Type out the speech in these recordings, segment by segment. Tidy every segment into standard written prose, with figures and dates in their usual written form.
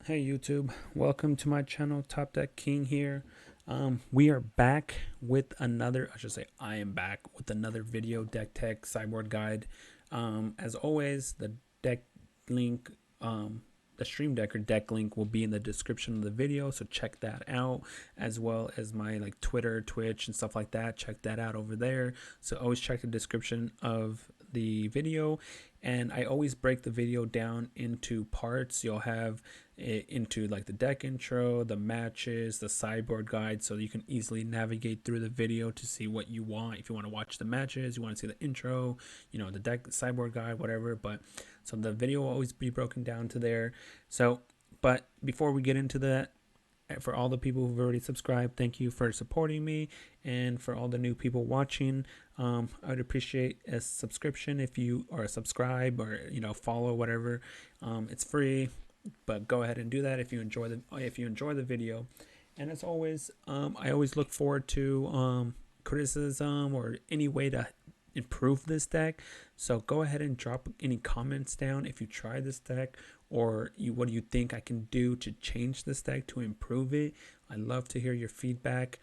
Hey YouTube, welcome to my channel. Top Deck King here. We are back with another, I am back with another video deck tech sideboard guide. As always, the deck link, the stream deck or deck link will be in the description of the video, so check that out, as well as my Twitter, Twitch, and stuff like that. Check that out over there. So always check the description of the video, and I always break the video down into parts. You'll have it into the deck intro, the matches, the sideboard guide, so you can easily navigate through the video to see what you want. If you want to watch the matches, you want to see the intro, the deck sideboard guide, whatever. But so the video will always be broken down to there. So but before we get into that, for all the people who've already subscribed, thank you for supporting me. And for all the new people watching, I would appreciate a subscription if you are a subscribe or follow, whatever. It's free, but go ahead and do that if you enjoy the video. And as always, I always look forward to criticism or any way to improve this deck. So go ahead and drop any comments down if you try this deck, or what do you think I can do to change this deck to improve it. I love to hear your feedback.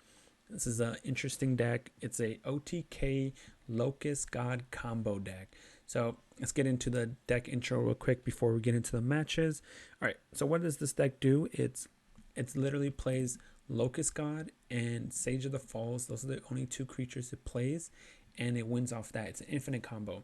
This is an interesting deck. It's a OTK Locust God combo deck. So let's get into the deck intro real quick before we get into the matches. All right, so what does this deck do? It's literally plays Locust God and Sage of the Falls. Those are the only two creatures it plays, and it wins off that. It's an infinite combo.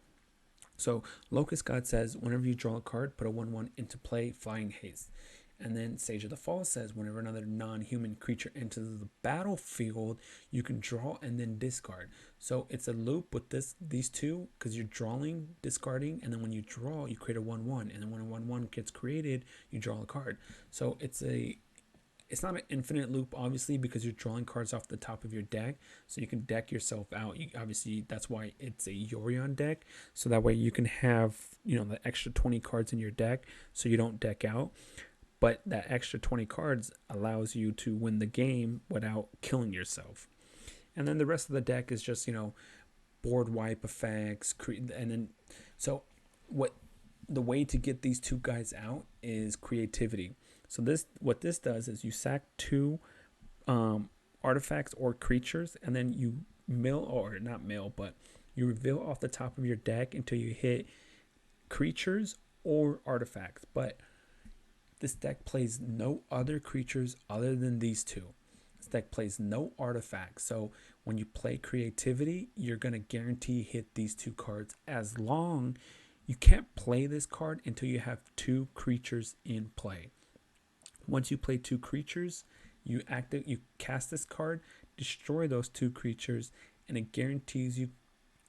So Locust God says, whenever you draw a card, put a 1/1 into play, flying haste. And then Sage of the Falls says, whenever another non-human creature enters the battlefield, you can draw and then discard. So it's a loop with these two, because you're drawing, discarding, and then when you draw, you create a 1/1. And then when a 1/1 gets created, you draw a card. So it's not an infinite loop, obviously, because you're drawing cards off the top of your deck, so you can deck yourself out. Obviously, that's why it's a Yorion deck, so that way you can have the extra 20 cards in your deck, so you don't deck out. But that extra 20 cards allows you to win the game without killing yourself. And then the rest of the deck is just board wipe effects, and then so what the way to get these two guys out is creativity. So what this does is you sack two artifacts or creatures, and then you you reveal off the top of your deck until you hit creatures or artifacts. But this deck plays no other creatures other than these two. This deck plays no artifacts. So when you play creativity, you're going to guarantee hit these two cards. As long you can't play this card until you have two creatures in play. Once you play two creatures, you cast this card, destroy those two creatures, and it guarantees you,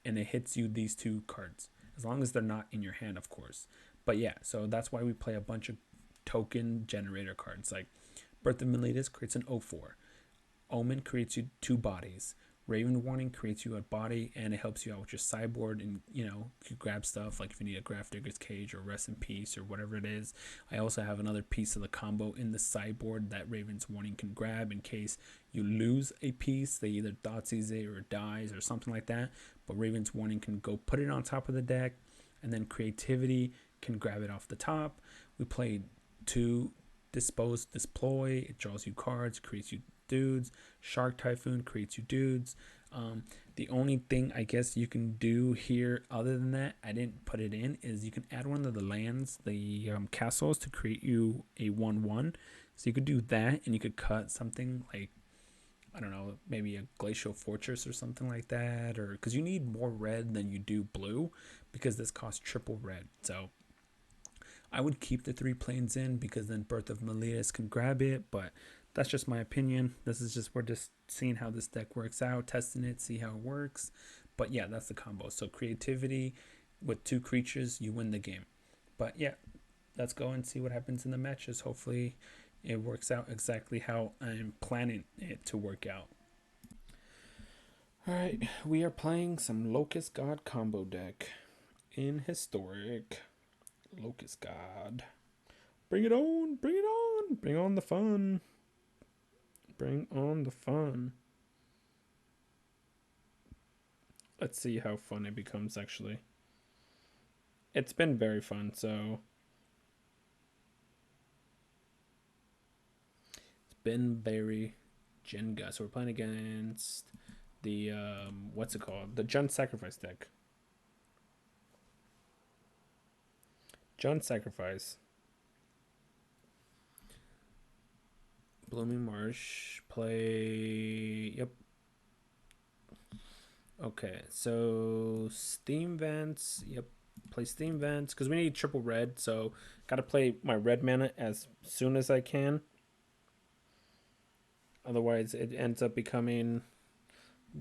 and it hits you these two cards, as long as they're not in your hand, of course. But yeah, so that's why we play a bunch of token generator cards, like Birth of Meletis creates an 0/4. Omen creates you two bodies. Raven Warning creates you a body, and it helps you out with your sideboard, and you grab stuff like if you need a Grafdigger's Cage or Rest in Peace or whatever it is. I also have another piece of the combo in the sideboard that Raven's Warning can grab in case you lose a piece. They either Thoughtseize it or dies or something like that, but Raven's Warning can go put it on top of the deck, and then Creativity can grab it off the top. We played two Deploy. It draws you cards, creates you dudes. Shark Typhoon creates you dudes. The only thing I guess you can do here, other than that, I didn't put it in, is you can add one of the lands, the castles, to create you a 1/1. So you could do that, and you could cut something like, I don't know, maybe a Glacial Fortress or something like that, or because you need more red than you do blue, because this costs triple red. So I would keep the 3 planes in, because then Birth of Meletis can grab it, but that's just my opinion. We're just seeing how this deck works out, testing it, see how it works. But yeah, that's the combo. So creativity with 2 creatures, you win the game. But yeah, let's go and see what happens in the matches. Hopefully it works out exactly how I'm planning it to work out. Alright, we are playing some Locust God combo deck in Historic. Locust God. Bring it on, bring it on, bring on the fun. Bring on the fun. Let's see how fun it becomes, actually. It's been very fun, so been very Jenga. So we're playing against the what's it called? The Jund Sacrifice deck. Jund Sacrifice. Blooming Marsh. Play. Yep. Okay, so Steam Vents. Yep. Play Steam Vents because we need triple red. So gotta play my red mana as soon as I can. Otherwise, it ends up becoming.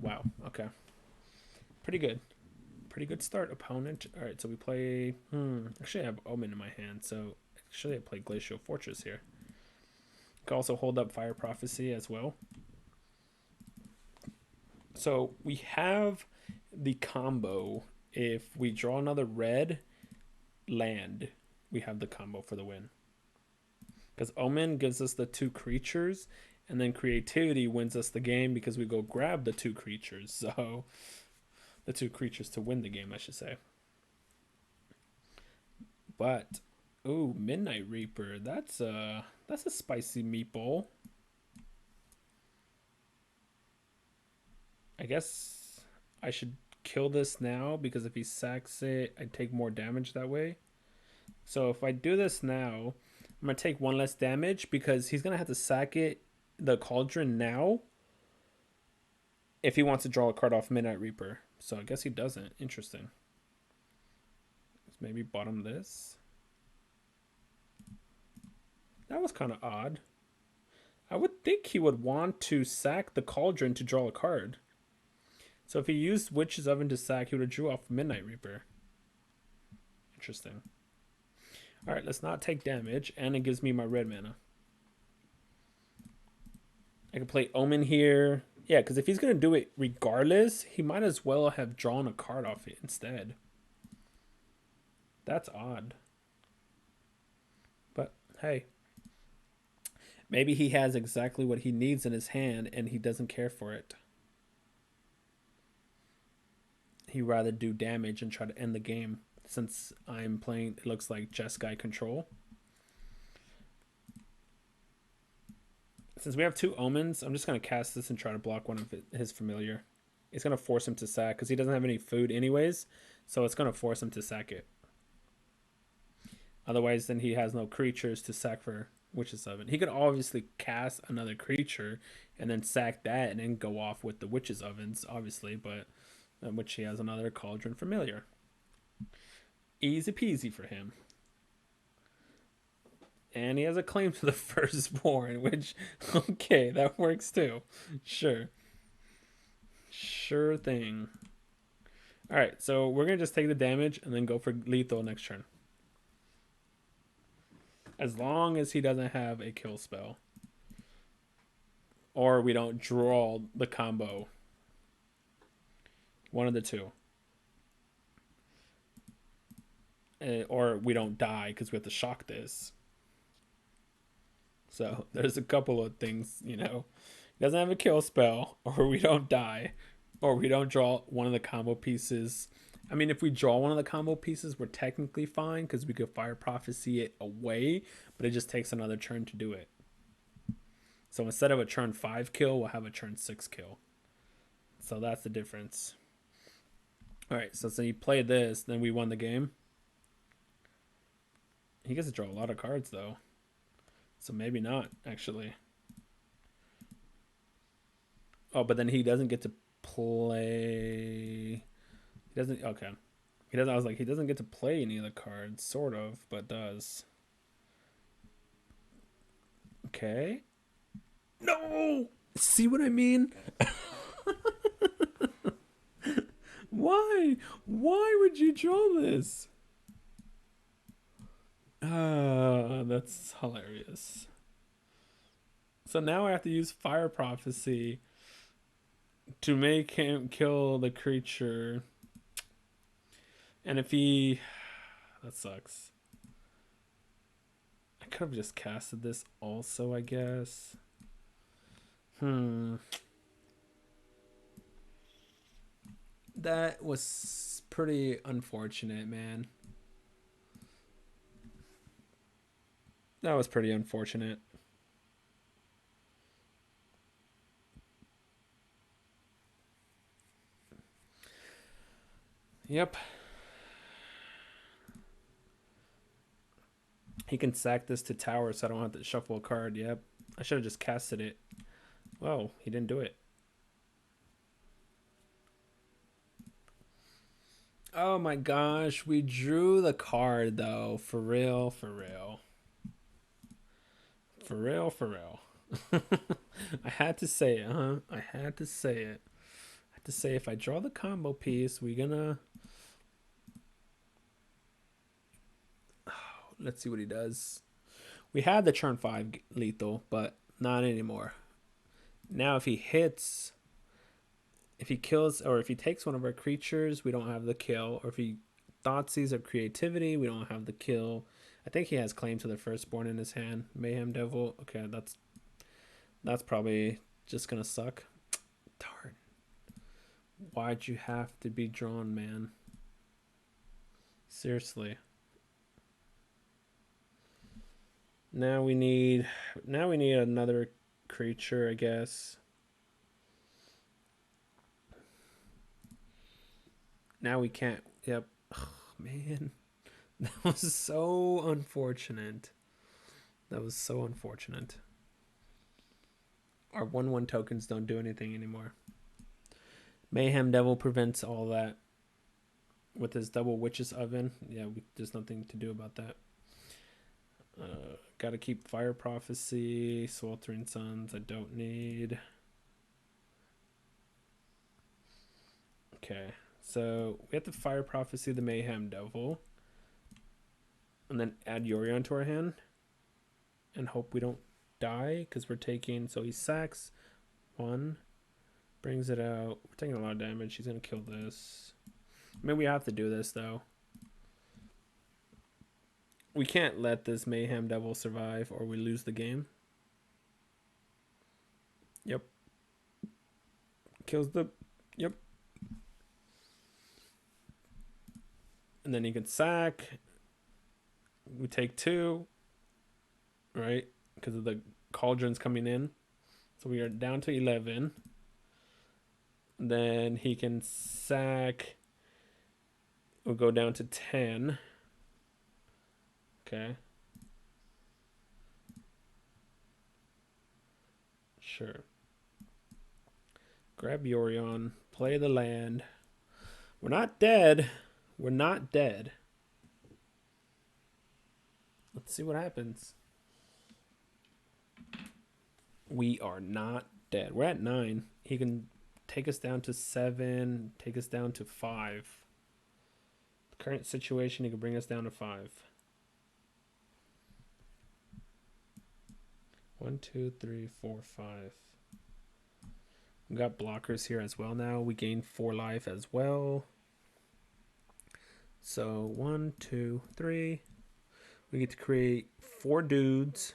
Wow. Okay. Pretty good. Pretty good start, opponent. All right, so we play. Actually, I have Omen in my hand, so actually I play Glacial Fortress here. Can also hold up Fire Prophecy as well. So we have the combo. If we draw another red land, we have the combo for the win. Because Omen gives us the 2 creatures, and then Creativity wins us the game because we go grab the 2 creatures. So the 2 creatures to win the game, I should say. But ooh, Midnight Reaper. That's a spicy meatball. I guess I should kill this now because if he sacks it, I take more damage that way. So if I do this now, I'm going to take 1 less damage because he's going to have to sack it, the Cauldron, now if he wants to draw a card off Midnight Reaper. So I guess he doesn't. Interesting. Let's maybe bottom this. That was kind of odd. I would think he would want to sack the Cauldron to draw a card. So if he used Witch's Oven to sack, he would have drew off Midnight Reaper. Interesting. Alright, let's not take damage, and it gives me my red mana. I can play Omen here. Yeah, because if he's going to do it regardless, he might as well have drawn a card off it instead. That's odd. But, hey. Maybe he has exactly what he needs in his hand, and he doesn't care for it. He'd rather do damage and try to end the game. Since I'm playing, it looks like Jeskai control. Since we have 2 Omens, I'm just going to cast this and try to block one of his familiar. It's going to force him to sack because he doesn't have any food anyways. So it's going to force him to sack it. Otherwise, then he has no creatures to sack for Witch's Oven. He could obviously cast another creature and then sack that and then go off with the Witch's Ovens, obviously. But which he has another Cauldron familiar. Easy peasy for him. And he has a claim to the Firstborn, which, okay, that works too. Sure. Sure thing. Alright, so we're going to just take the damage and then go for lethal next turn. As long as he doesn't have a kill spell. Or we don't draw the combo. One of the two. Or we don't die because we have to shock this. So there's a couple of things, you know. He doesn't have a kill spell, or we don't die, or we don't draw one of the combo pieces. I mean, if we draw one of the combo pieces, we're technically fine because we could Fire Prophecy it away, but it just takes another turn to do it. So instead of a turn 5 kill, we'll have a turn 6 kill. So that's the difference. Alright, so you play this, then we won the game. He gets to draw a lot of cards, though. So maybe not, actually. Oh, but then he doesn't get to play... He doesn't... Okay. He doesn't... I was like, he doesn't get to play any of the cards, sort of, but does. Okay. No! See what I mean? Why? Why would you draw this? That's hilarious. So now I have to use Fire Prophecy to make him kill the creature. And if he... That sucks. I could have just casted this also, I guess. That was pretty unfortunate, man. That was pretty unfortunate. Yep. He can sack this to tower so I don't have to shuffle a card. Yep. I should have just casted it. Whoa, he didn't do it. Oh my gosh, we drew the card though. For real, for real. For real, for real. I had to say it, huh? I had to say it. I had to say if I draw the combo piece, we're gonna... Oh, let's see what he does. We had the turn 5 lethal, but not anymore. Now if he hits... If he kills, or if he takes one of our creatures, we don't have the kill. Or if he Thoughtseize of Creativity, we don't have the kill. I think he has Claim to the Firstborn in his hand. Mayhem Devil. Okay, that's probably just gonna suck. Darn. Why'd you have to be drawn, man? Seriously. Now we need another creature, I guess. Now we can't. Yep. Oh, man. That was so unfortunate. That was so unfortunate. Our 1/1 tokens don't do anything anymore. Mayhem Devil prevents all that. With his double Witch's Oven. Yeah, there's nothing to do about that. Gotta keep Fire Prophecy. Sweltering Suns I don't need. Okay. So we have to Fire Prophecy the Mayhem Devil. And then add Yorion to our hand. And hope we don't die. Because we're taking... So he sacks 1. Brings it out. We're taking a lot of damage. He's going to kill this. I mean, we have to do this, though. We can't let this Mayhem Devil survive or we lose the game. Yep. Kills the... Yep. And then he can sack. We take 2. Right? Because of the cauldrons coming in. So we are down to 11. Then he can sack. We'll go down to 10. Okay. Sure. Grab Yorion. Play the land. We're not dead. We're not dead. Let's see what happens. We are not dead. We're at 9. He can take us down to 7. Take us down to 5. The current situation, he can bring us down to 5. 1, 2, 3, 4, 5. We got blockers here as well now. We gain 4 life as well. So 1, 2, 3. We get to create 4 dudes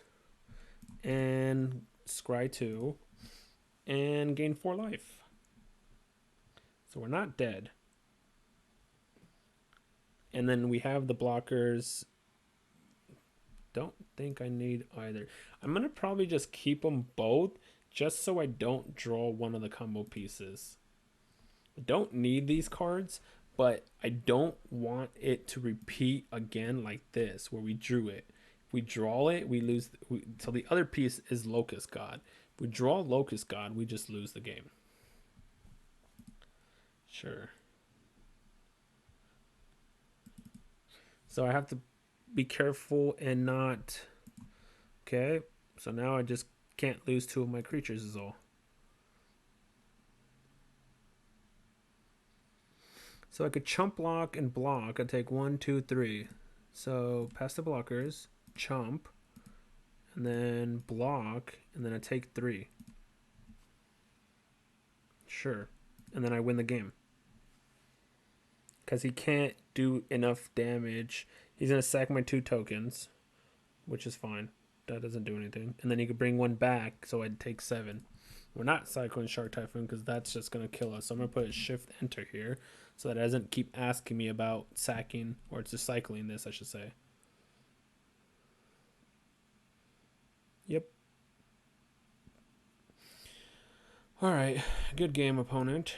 and scry 2 and gain 4 life. So we're not dead. And then we have the blockers. Don't think I need either. I'm going to probably just keep them both just so I don't draw one of the combo pieces. I don't need these cards, but I don't want it to repeat again like this where we drew it. If we draw it, we lose. So the other piece is Locust God. If we draw Locust God, we just lose the game. Sure. So I have to be careful and not... Okay, so now I just can't lose 2 of my creatures is all. So I could chump block and block. I take 1, 2, 3. So past the blockers, chump, and then block, and then I take 3. Sure. And then I win the game. Because he can't do enough damage. He's going to sack my 2 tokens, which is fine. That doesn't do anything. And then he could bring 1 back, so I'd take 7. We're not cycling Shark Typhoon because that's just going to kill us. So I'm going to put a shift enter here so that it doesn't keep asking me about sacking, or it's just cycling this, I should say. Yep. All right. Good game, opponent.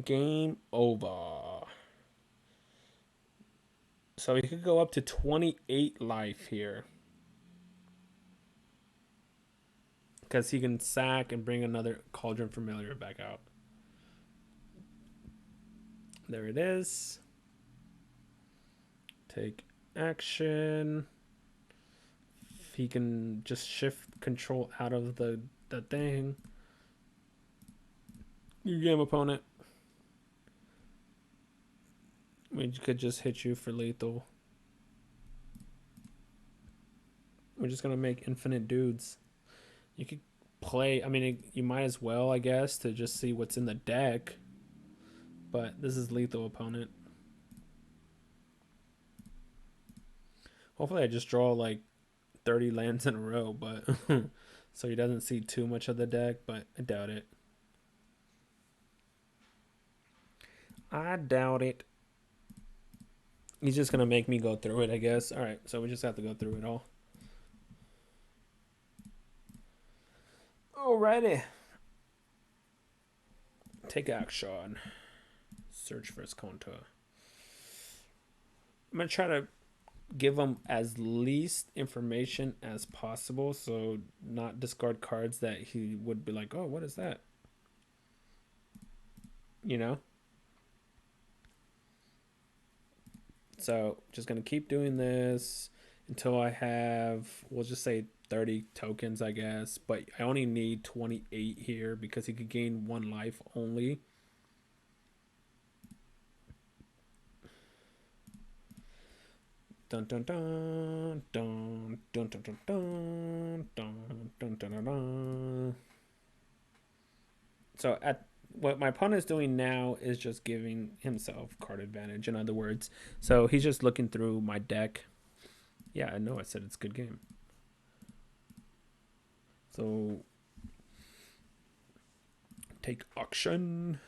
Game over. So he could go up to 28 life here. Because he can sack and bring another Cauldron Familiar back out. There it is. Take action. He can just shift control out of the thing. Your game, opponent. We could just hit you for lethal. We're just going to make infinite dudes. You could play, I mean, you might as well, I guess, to just see what's in the deck. But this is lethal, opponent. Hopefully I just draw like 30 lands in a row, but so he doesn't see too much of the deck, but I doubt it. I doubt it. He's just going to make me go through it, I guess. All right, so we just have to go through it all. Alrighty. Take action. Search for Azcanta. I'm going to try to give him as least information as possible, so not discard cards that he would be like, oh, what is that? You know? So just going to keep doing this until I have, we'll just say 30 tokens, I guess. But I only need 28 here because he could gain 1 life only. Dun dun dun dun dun dun dun dun dun dun dun dun. So at what my opponent is doing now is just giving himself card advantage, in other words. So he's just looking through my deck. Yeah, I know I said it's a good game. So take action.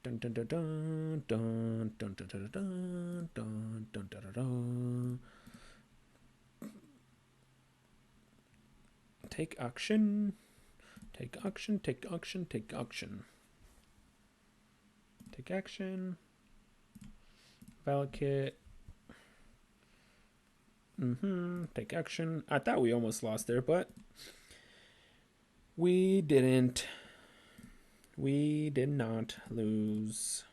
Dun dun dun dun dun dun dun dun dun dun dun dun dun. Take action. Take action, take action, take action. Take action. Valakit. Take action. I thought we almost lost there, but we didn't. We did not lose.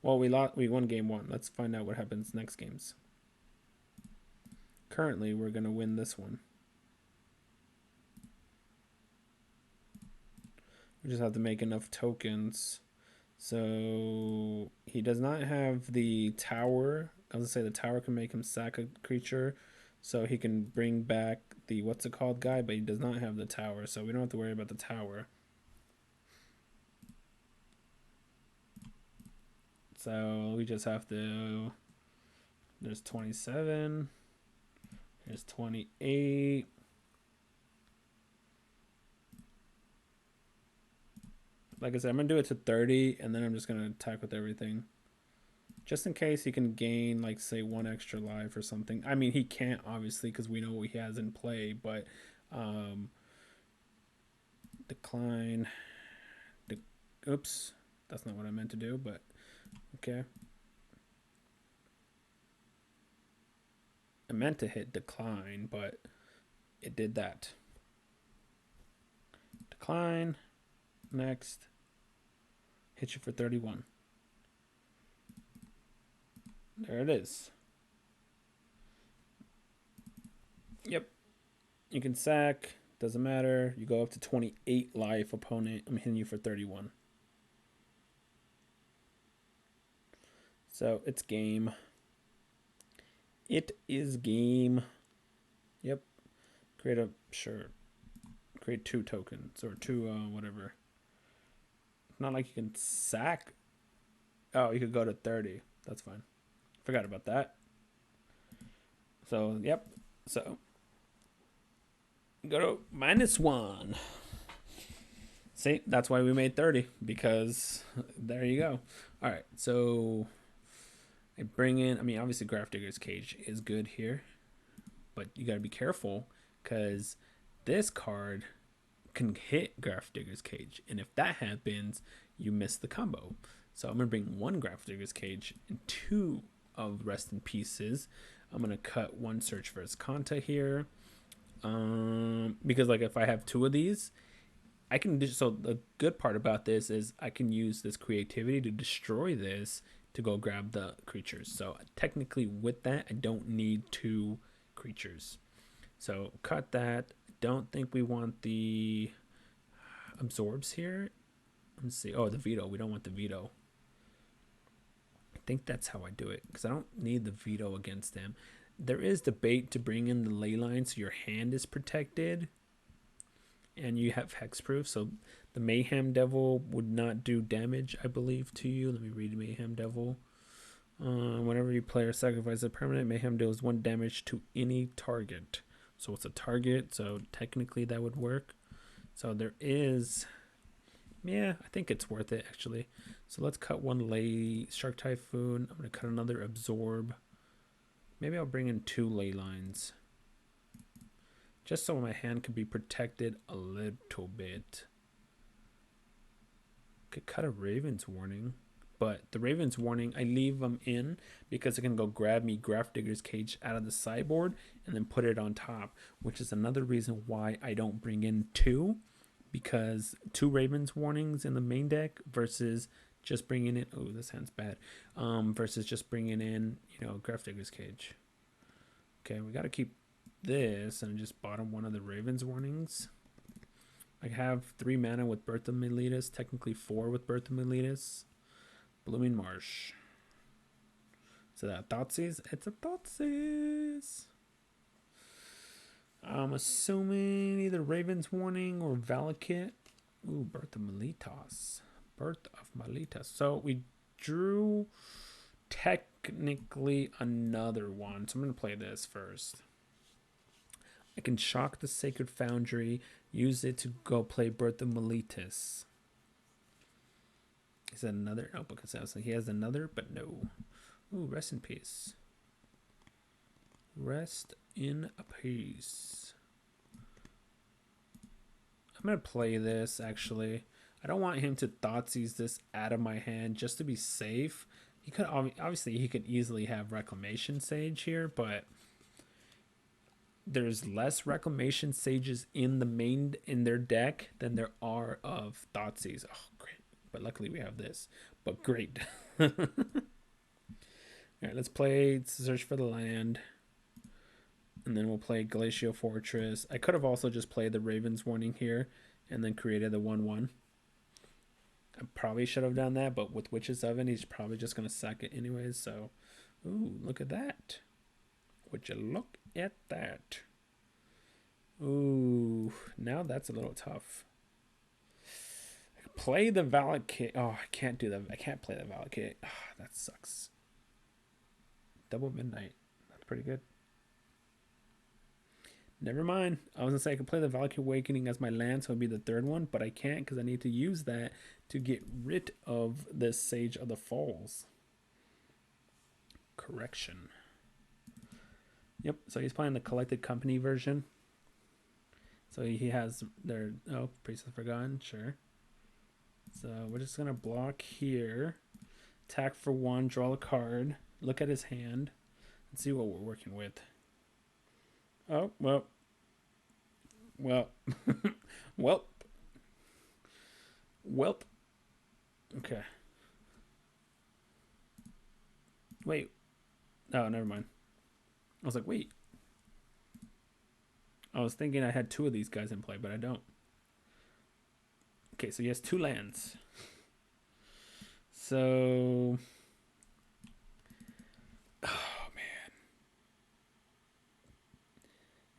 Well, we lost. We won game 1. Let's find out what happens next games. Currently, we're going to win this one. We just have to make enough tokens. So he does not have the tower. I was going to say the tower can make him sack a creature. So he can bring back the what's it called guy, but he does not have the tower. So we don't have to worry about the tower. So we just have to, there's 27. There's 28. Like I said, I'm going to do it to 30, and then I'm just going to attack with everything. Just in case he can gain, like, say, 1 extra life or something. I mean, he can't, obviously, because we know what he has in play, but decline. Oops, that's not what I meant to do, but okay. I meant to hit decline, but it did that. Decline. Next. Hit you for 31. There it is. Yep. You can sack. Doesn't matter. You go up to 28 life, opponent. I'm hitting you for 31. So it's game. It is game. Yep. Create 2 tokens or 2 whatever. Not like you can sack. Oh, you could go to 30. That's fine. Forgot about that. So, yep. So, go to -1. See, that's why we made 30. Because there you go. All right. So, I bring in, I mean, obviously Grafdigger's Cage is good here. But you got to be careful. Because this card can hit Grafdigger's Cage. And if that happens, you miss the combo. So I'm going to bring 1 Grafdigger's Cage and 2 of Rest in Pieces. I'm going to cut 1 Search for Azcanta here. Because like if I have 2 of these, I can do, so the good part about this is I can use this creativity to destroy this to go grab the creatures. So technically with that, I don't need 2 creatures. So cut that. Don't think we want the absorbs here. Let's see. Oh, the veto. We don't want the veto. I think that's how I do it because I don't need the veto against them. There is debate to bring in the ley line so your hand is protected and you have hexproof. So the Mayhem Devil would not do damage, I believe, to you. Let me read Mayhem Devil. Whenever you play or sacrifice a permanent, Mayhem deals 1 damage to any target. So it's a target, so technically that would work. So there is, yeah, I think it's worth it actually. So let's cut 1 ley Shark Typhoon. I'm gonna cut another absorb. Maybe I'll bring in 2 ley lines, just so my hand can be protected a little bit. Could cut a Raven's Warning, but the Raven's Warning, I leave them in because it can go grab me Grafdigger's Cage out of the sideboard and then put it on top, which is another reason why I don't bring in 2, because 2 Raven's Warnings in the main deck versus just bringing in, oh, this hand's bad, versus just bringing in, you know, Grafdigger's Cage. Okay, we got to keep this and just bottom 1 of the Raven's Warnings. I have 3 mana with Birth of Meletis, technically 4 with Birth of Meletis. Blooming Marsh. So that Thoughtseize? It's a Thoughtseize. I'm assuming either Raven's Warning or Valakut. Ooh, Birth of Meletis. Birth of Meletis. So we drew technically another one. So I'm going to play this first. I can shock the Sacred Foundry, use it to go play Birth of Meletis. Is that another? Oh, because I was like, he has another, but no. Ooh, rest in peace. Rest in peace. I'm going to play this, actually. I don't want him to Thoughtseize this out of my hand just to be safe. He could, obviously, he could easily have Reclamation Sage here, but there's less Reclamation Sages in their deck than there are of Thoughtseize. Oh, great. But luckily we have this. But great. All right, let's play Search for the Land. And then we'll play Glacial Fortress. I could have also just played the Raven's Warning here and then created the 1/1. I probably should have done that, but with Witch's Oven, he's probably just going to sack it anyways. So, ooh, look at that. Would you look at that? Ooh, now that's a little tough. I could play the Valakut. Oh, I can't do that. I can't play the Valakut. Oh, that sucks. Double Midnight. That's pretty good. Never mind. I was going to say I could play the Valakut Awakening as my land, so it would be the 3rd one, but I can't because I need to use that to get rid of this Sage of the Falls. Correction. Yep, so he's playing the Collected Company version. So he has their, oh, Priest of Forgotten, sure. So we're just going to block here. Attack for 1, draw a card, look at his hand, and see what we're working with. Oh, well. Welp. Okay. Wait. Oh, never mind. I was like, wait. I was thinking I had 2 of these guys in play, but I don't. Okay, so he has 2 lands. So... oh, man.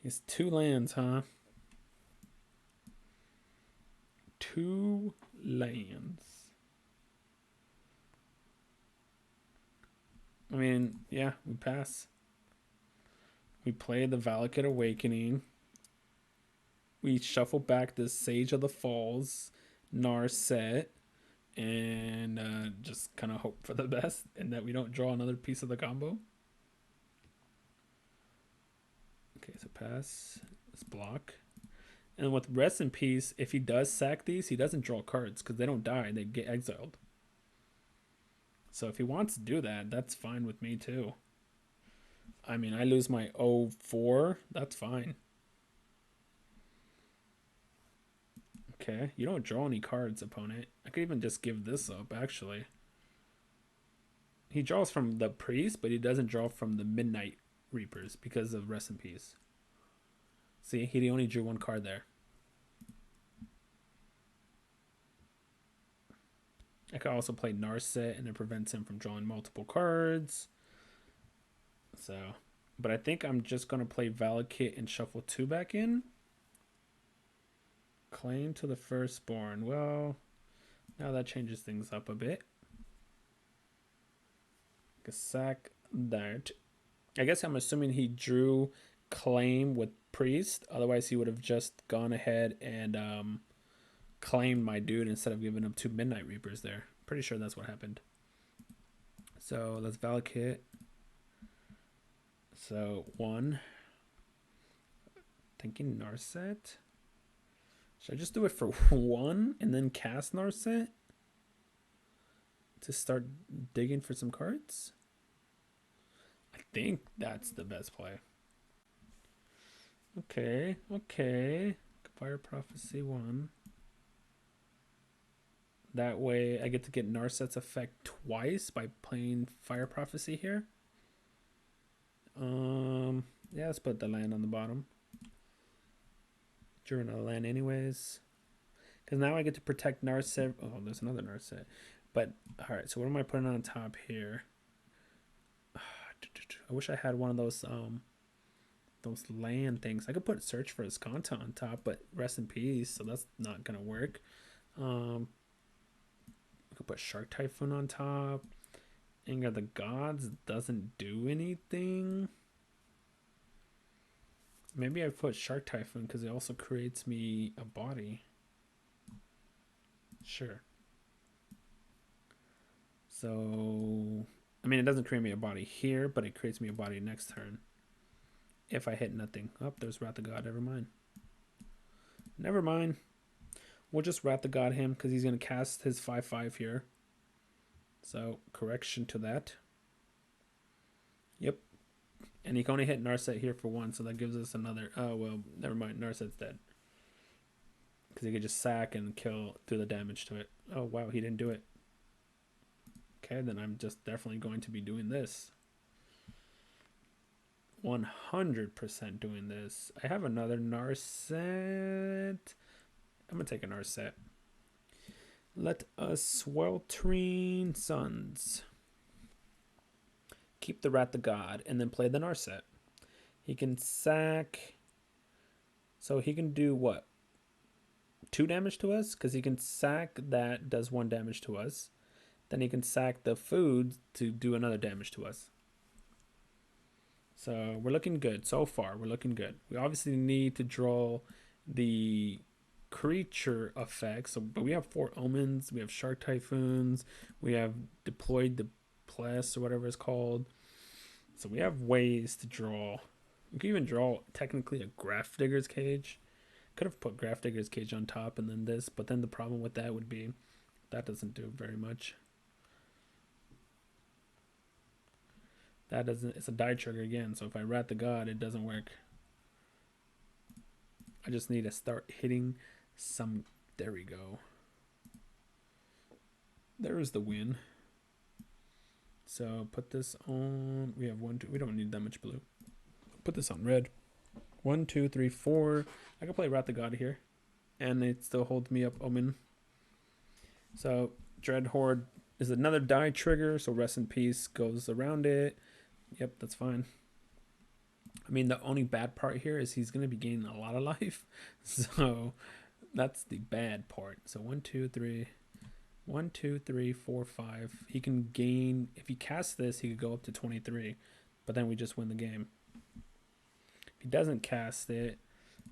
He has 2 lands, huh? 2 lands. I mean, yeah, we pass. We play the Valakut Awakening. We shuffle back this Sage of the Falls, Narset, and just kind of hope for the best and that we don't draw another piece of the combo. Okay, so pass. Let's block. And with Rest in Peace, if he does sack these, he doesn't draw cards because they don't die, they get exiled. So if he wants to do that, that's fine with me too. I mean, I lose my 0-4, that's fine. Okay, you don't draw any cards, opponent. I could even just give this up, actually. He draws from the Priest, but he doesn't draw from the Midnight Reapers because of Rest in Peace. See, he only drew one card there. I could also play Narset, and it prevents him from drawing multiple cards. So, but I think I'm just going to play Valakut and shuffle 2 back in. Claim to the Firstborn. Well, now that changes things up a bit. Sack that. I guess I'm assuming he drew Claim with Priest. Otherwise, he would have just gone ahead and claimed my dude instead of giving him 2 Midnight Reapers there. Pretty sure that's what happened. So let's Valakut. So 1. Thinking Narset. Should I just do it for 1 and then cast Narset to start digging for some cards? I think that's the best play. Okay. Fire Prophecy 1. That way I get to get Narset's effect twice by playing Fire Prophecy here. Yeah, let's put the land on the bottom. Drew another land anyways. Because now I get to protect Narset. Oh, there's another Narset. But, alright, so what am I putting on top here? I wish I had one of those land things. I could put Search for Azcanta on top, but Rest in Peace, so that's not gonna work. I could put Shark Typhoon on top. Anger of the Gods doesn't do anything. Maybe I put Shark Typhoon because it also creates me a body. Sure. So, I mean, it doesn't create me a body here, but it creates me a body next turn. If I hit nothing. Oh, there's Wrath of God. Never mind. Never mind. We'll just Wrath of God him because he's going to cast his 5/5 here. So, correction to that. Yep. And he can only hit Narset here for 1, so that gives us another... Oh, well, never mind. Narset's dead. Because he could just sack and do the damage to it. Oh, wow, he didn't do it. Okay, then I'm just definitely going to be doing this. 100% doing this. I have another Narset. I'm going to take a Narset. Let us Sweltering Suns. Keep the Wrath of God and then play the Narset. He can sack. So he can do what? 2 damage to us? Because he can sack that does 1 damage to us. Then he can sack the food to do another damage to us. So we're looking good. So far, we're looking good. We obviously need to draw the creature effects. So, but we have 4 Omens. We have Shark Typhoons. We have deployed the Pless or whatever it's called. So we have ways to draw. We can even draw technically a Grafdigger's Cage. Could have put Grafdigger's Cage on top and then this. But then the problem with that would be that doesn't do very much. That doesn't, it's a die trigger again, so if I Wrath the God, it doesn't work. I just need to start hitting some, there we go. There's the win. So put this on, we have 1, 2, we don't need that much blue. Put this on red. 1, 2, 3, 4. I can play Wrath the God here. And it still holds me up Omen. So Dread Horde is another die trigger, so Rest in Peace goes around it. Yep, that's fine. I mean, the only bad part here is he's going to be gaining a lot of life. So that's the bad part. So 1, 2, 3. 1, 2, 3, 4, 5. He can gain, if he casts this, he could go up to 23. But then we just win the game. If he doesn't cast it,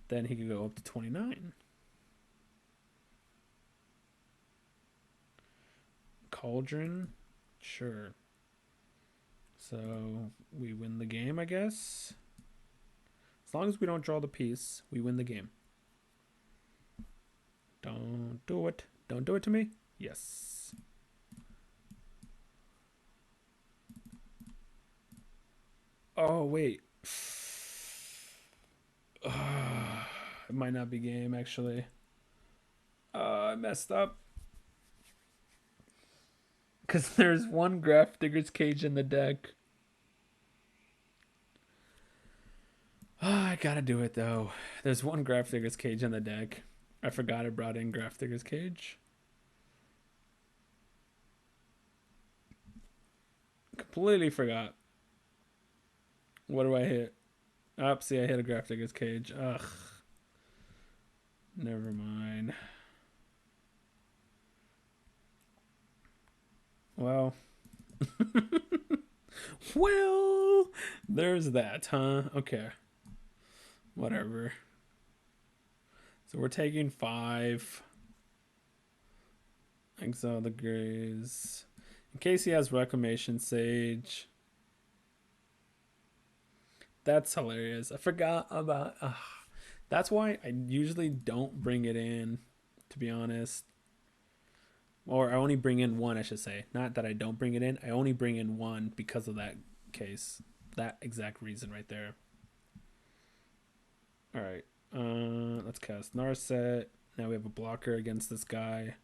then he could go up to 29. Cauldron? Sure. So we win the game, I guess. As long as we don't draw the piece, we win the game. Don't do it. Don't do it to me. Yes. Oh, wait. It might not be game, actually. I messed up. Because there's one Grafdigger's Cage in the deck. I gotta do it, though. There's one Grafdigger's Cage in the deck. I forgot I brought in Grafdigger's Cage. Completely forgot. What do I hit? Oh, see, I hit a Grafdigger's Cage. Ugh. Never mind. Well. Well, there's that, huh? Okay. Whatever. So we're taking 5. Exile the Grays. In case he has Reclamation Sage. That's hilarious. I forgot about... that's why I usually don't bring it in, to be honest. Or I only bring in 1, I should say. Not that I don't bring it in. I only bring in 1 because of that case. That exact reason right there. Alright. Let's cast Narset. Now we have a blocker against this guy.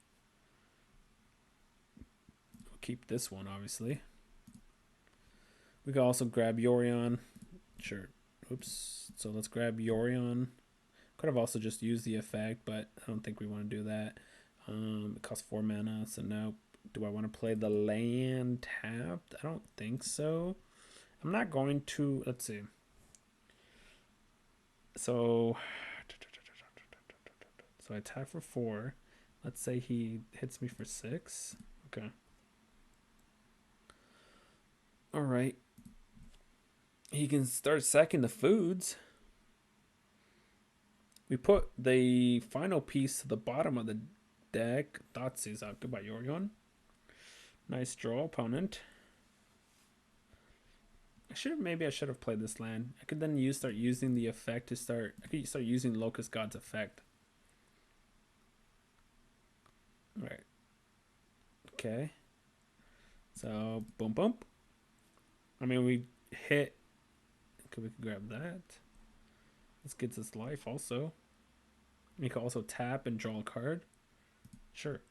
We'll keep this one, obviously. We can also grab Yorion. Sure. Oops. So let's grab Yorion. Could have also just used the effect, but I don't think we want to do that. It costs 4 mana, so no. Do I want to play the land tapped? I don't think so. I'm not going to... Let's see. So I attack for 4. Let's say he hits me for 6. Okay. Alright. He can start sacking the foods. We put the final piece to the bottom of the deck. Thoughtseize out. Goodbye, Yorion. Nice draw, opponent. Maybe I should have played this land. I could then start using the effect to start. I could start using Locust God's effect. All right. Okay. So boom, boom. I mean, we hit. We could grab that. This gets us life also. We can also tap and draw a card. Sure.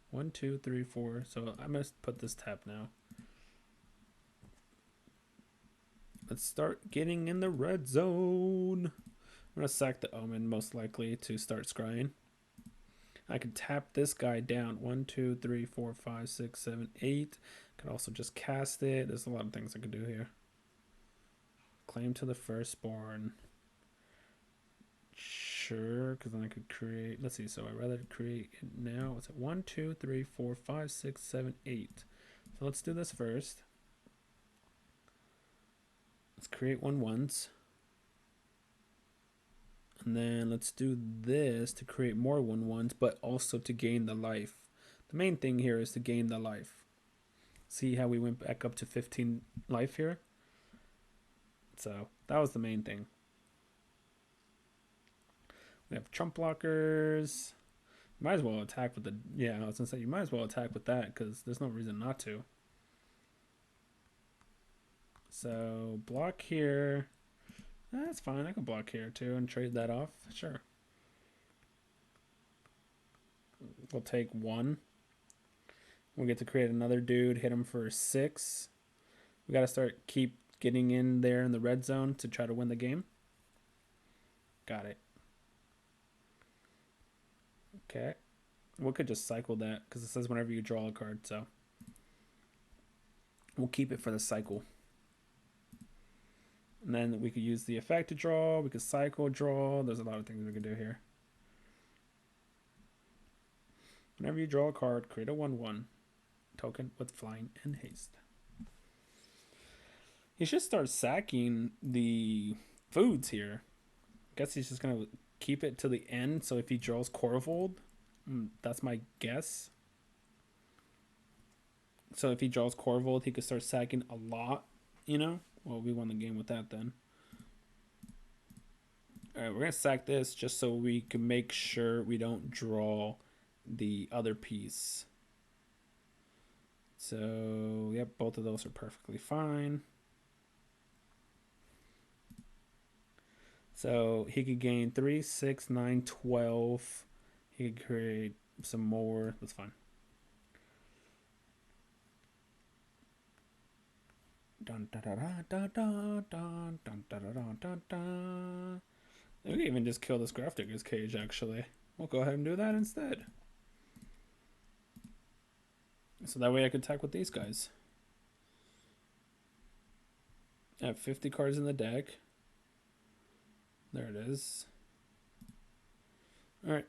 1, 2, 3, 4. So I must put this tap now. Let's start getting in the red zone. I'm going to sack the Omen most likely to start scrying. I can tap this guy down. 1, 2, 3, 4, 5, 6, 7, 8. I can also just cast it. There's a lot of things I could do here. Claim to the firstborn. Sure, because then I could create. Let's see. So I'd rather create it now. What's it? 1, 2, 3, 4, 5, 6, 7, 8. So let's do this first. Let's create 1 once. And then let's do this to create more 1 once, but also to gain the life. The main thing here is to gain the life. See how we went back up to 15 life here? So that was the main thing. We have trump blockers. You might as well attack with the... Yeah, I was going to say, you might as well attack with that because there's no reason not to. So block here. That's fine. I can block here too and trade that off. Sure. We'll take 1. We'll get to create another dude. Hit him for 6. We got to keep getting in there in the red zone to try to win the game. Got it. Okay. We could just cycle that because it says whenever you draw a card. So we'll keep it for the cycle. And then we could use the effect to draw. We could cycle, draw. There's a lot of things we could do here. Whenever you draw a card, create a 1/1 token with flying and haste. He should start sacking the foods here. I guess he's just going to keep it to the end. So if he draws Korvold, that's my guess. So if he draws Korvold, he could start sacking a lot, you know? Well, we won the game with that then. All right, we're gonna sack this just so we can make sure we don't draw the other piece. So, yep, both of those are perfectly fine. So he could gain 3, 6, 9, 12. He could create some more. That's fine. Dun, da, da, da, da, da, da, dun, da, da, da, da, da. We can even just kill this Grafdigger's Cage, actually. We'll go ahead and do that instead. So that way I can attack with these guys. I have 50 cards in the deck. There it is. Alright.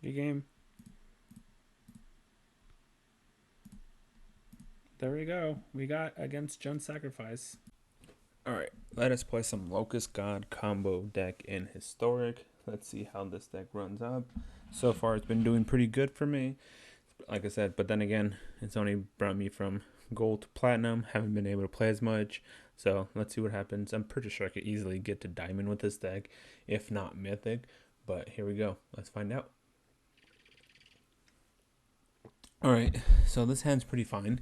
Good game. There we go. We got against Jund Sacrifice. Alright, let us play some Locust God combo deck in Historic. Let's see how this deck runs up. So far, it's been doing pretty good for me. Like I said, but then again, it's only brought me from gold to platinum. Haven't been able to play as much. So let's see what happens. I'm pretty sure I could easily get to diamond with this deck, if not mythic. But here we go. Let's find out. Alright, so this hand's pretty fine.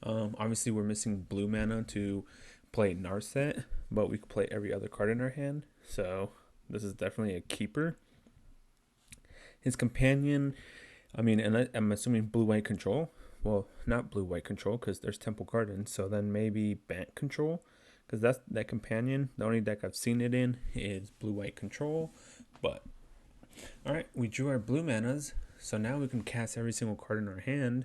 Obviously, we're missing blue mana to play Narset, but we could play every other card in our hand. So this is definitely a keeper. His companion, I mean, and I'm assuming blue-white control. Well, not blue-white control because there's Temple Garden. So then maybe Bant control, because that's that companion. The only deck I've seen it in is blue-white control. But all right, we drew our blue manas, so now we can cast every single card in our hand.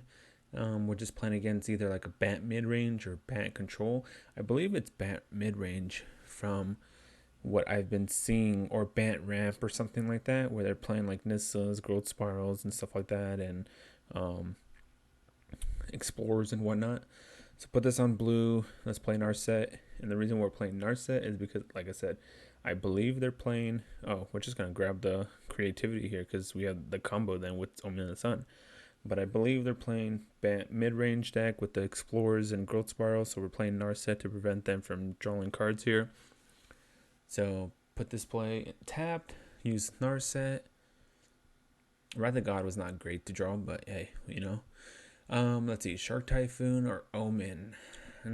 We're just playing against either like a Bant mid-range or Bant control. I believe it's Bant mid-range from what I've been seeing, or Bant ramp or something like that, where they're playing like Nissa's, Growth Spirals and stuff like that, and Explorers and whatnot. So put this on blue. Let's play Narset. And the reason we're playing Narset is because, like I said, I believe they're playing... Oh, we're just going to grab the creativity here because we have the combo then with Omen in the Sun. But I believe they're playing Bant mid-range deck with the Explorers and Growth Spirals. So we're playing Narset to prevent them from drawing cards here. So put this play tapped. Use Narset. Wrath of God was not great to draw, but hey, you know. Let's see, Shark Typhoon or Omen. I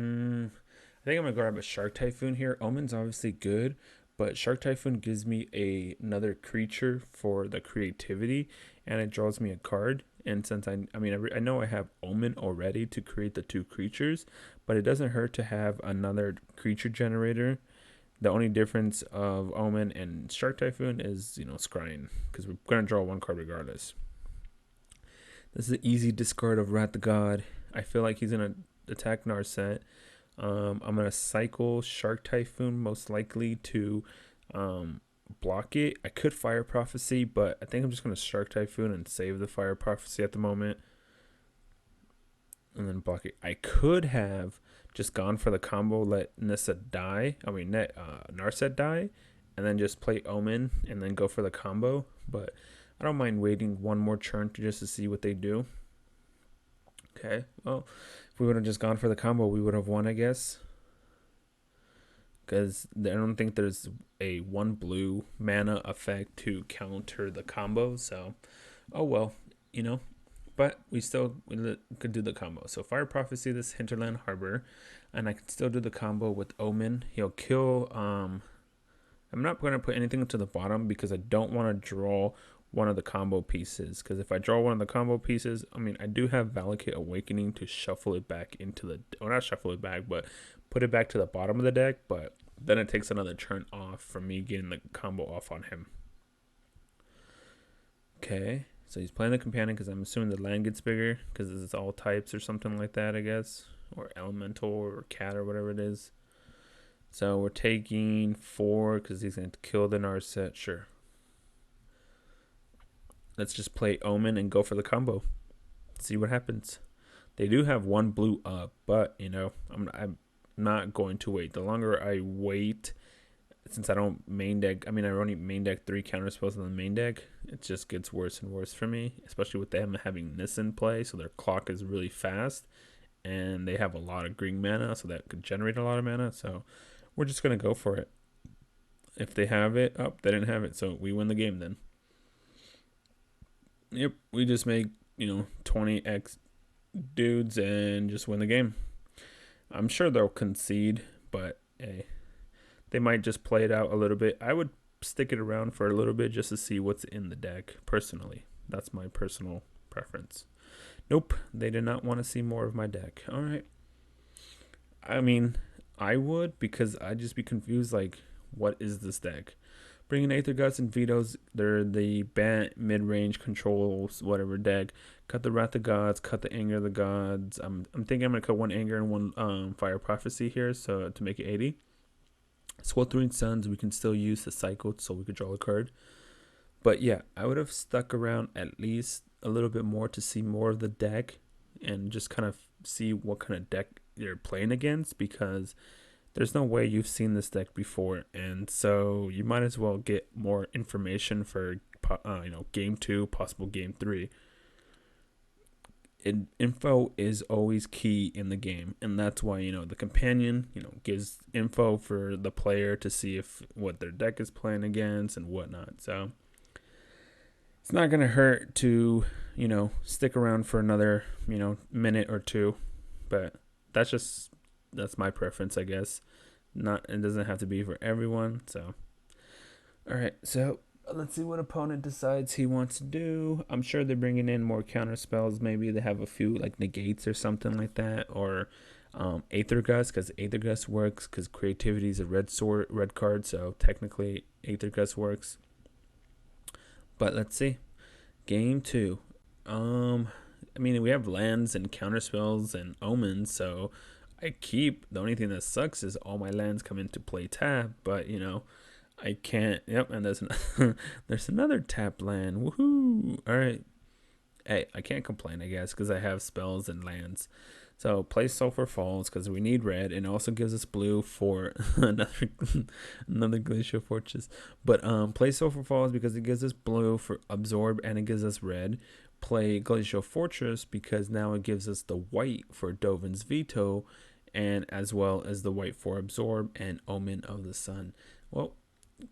think I'm gonna grab a Shark Typhoon here. Omen's obviously good, but Shark Typhoon gives me another creature for the creativity, and it draws me a card. And since I know I have Omen already to create the 2 creatures, but it doesn't hurt to have another creature generator. The only difference of Omen and Shark Typhoon is, you know, scrying, because we're gonna draw 1 card regardless. This is an easy discard of Wrath of God. I feel like he's going to attack Narset. I'm going to cycle Shark Typhoon most likely to block it. I could Fire Prophecy, but I think I'm just going to Shark Typhoon and save the Fire Prophecy at the moment. And then block it. I could have just gone for the combo, let Nissa die. Narset die. And then just play Omen and then go for the combo. But I don't mind waiting 1 more turn just to see what they do. Okay, well, if we would have just gone for the combo, we would have won, I guess. Because I don't think there's a 1 blue mana effect to counter the combo. So, oh well, you know. But we could do the combo. So Fire Prophecy, this Hinterland Harbor. And I can still do the combo with Omen. He'll kill... I'm not going to put anything to the bottom because I don't want to draw one of the combo pieces, because if I draw one of the combo pieces, I mean, I do have Valakut Awakening to shuffle it back into the, or not shuffle it back, but put it back to the bottom of the deck, but then it takes another turn off from me getting the combo off on him. Okay, so he's playing the companion because I'm assuming the land gets bigger because this is all types or something like that, I guess, or elemental or cat or whatever it is. So we're taking 4 because he's going to kill the Narset, sure. Let's just play Omen and go for the combo. See what happens. They do have 1 blue up, but, you know, I'm not going to wait. The longer I wait, since I don't main deck, I only main deck 3 counter spells in the main deck, it just gets worse and worse for me, especially with them having this in play, so their clock is really fast, and they have a lot of green mana, so that could generate a lot of mana, so we're just going to go for it. if they have it, oh, they didn't have it, so we win the game then. Yep, we just make, 20x dudes and just win the game. I'm sure they'll concede, but hey, they might just play it out a little bit. I would stick it around for a little bit just to see what's in the deck, personally. That's my personal preference. Nope, they did not want to see more of my deck. All right. I mean, I would, because I'd just be confused, like, what is this deck? Bringing Aether Gods and Vetoes, they're the Bant mid-range controls, whatever deck. Cut the Wrath of Gods, cut the Anger of the Gods. I'm thinking I'm going to cut one Anger and one Fire Prophecy here, so to make it 80. Sweltering Suns, we can still use the cycle, so we could draw a card. But yeah, I would have stuck around at least a little bit more to see more of the deck and just kind of see what kind of deck you're playing against, because there's no way you've seen this deck before, and so you might as well get more information for game 2, possible game 3. Info is always key in the game, and that's why the companion gives info for the player to see if what their deck is playing against and whatnot. So it's not gonna hurt to stick around for another minute or two, but that's my preference, I guess. It doesn't have to be for everyone. So all right, so let's see what opponent decides he wants to do. I'm sure they're bringing in more counter spells. Maybe they have a few like negates or something like that, or Aether Gust, because Aether Gust works, because creativity is a red card, so technically Aether Gust works. But let's see. Game 2. I mean, we have lands and counter spells and omens, so the only thing that sucks is all my lands come into play tap, but I can't. Yep, and there's another tap land. Woohoo! All right. Hey, I can't complain, I guess, because I have spells and lands. So play Sulfur Falls because we need red, and it also gives us blue for another Glacial Fortress. But play Sulfur Falls because it gives us blue for absorb, and it gives us red. Play Glacial Fortress because now it gives us the white for Dovin's Veto, and as well as the white for absorb and Omen of the Sun. Well,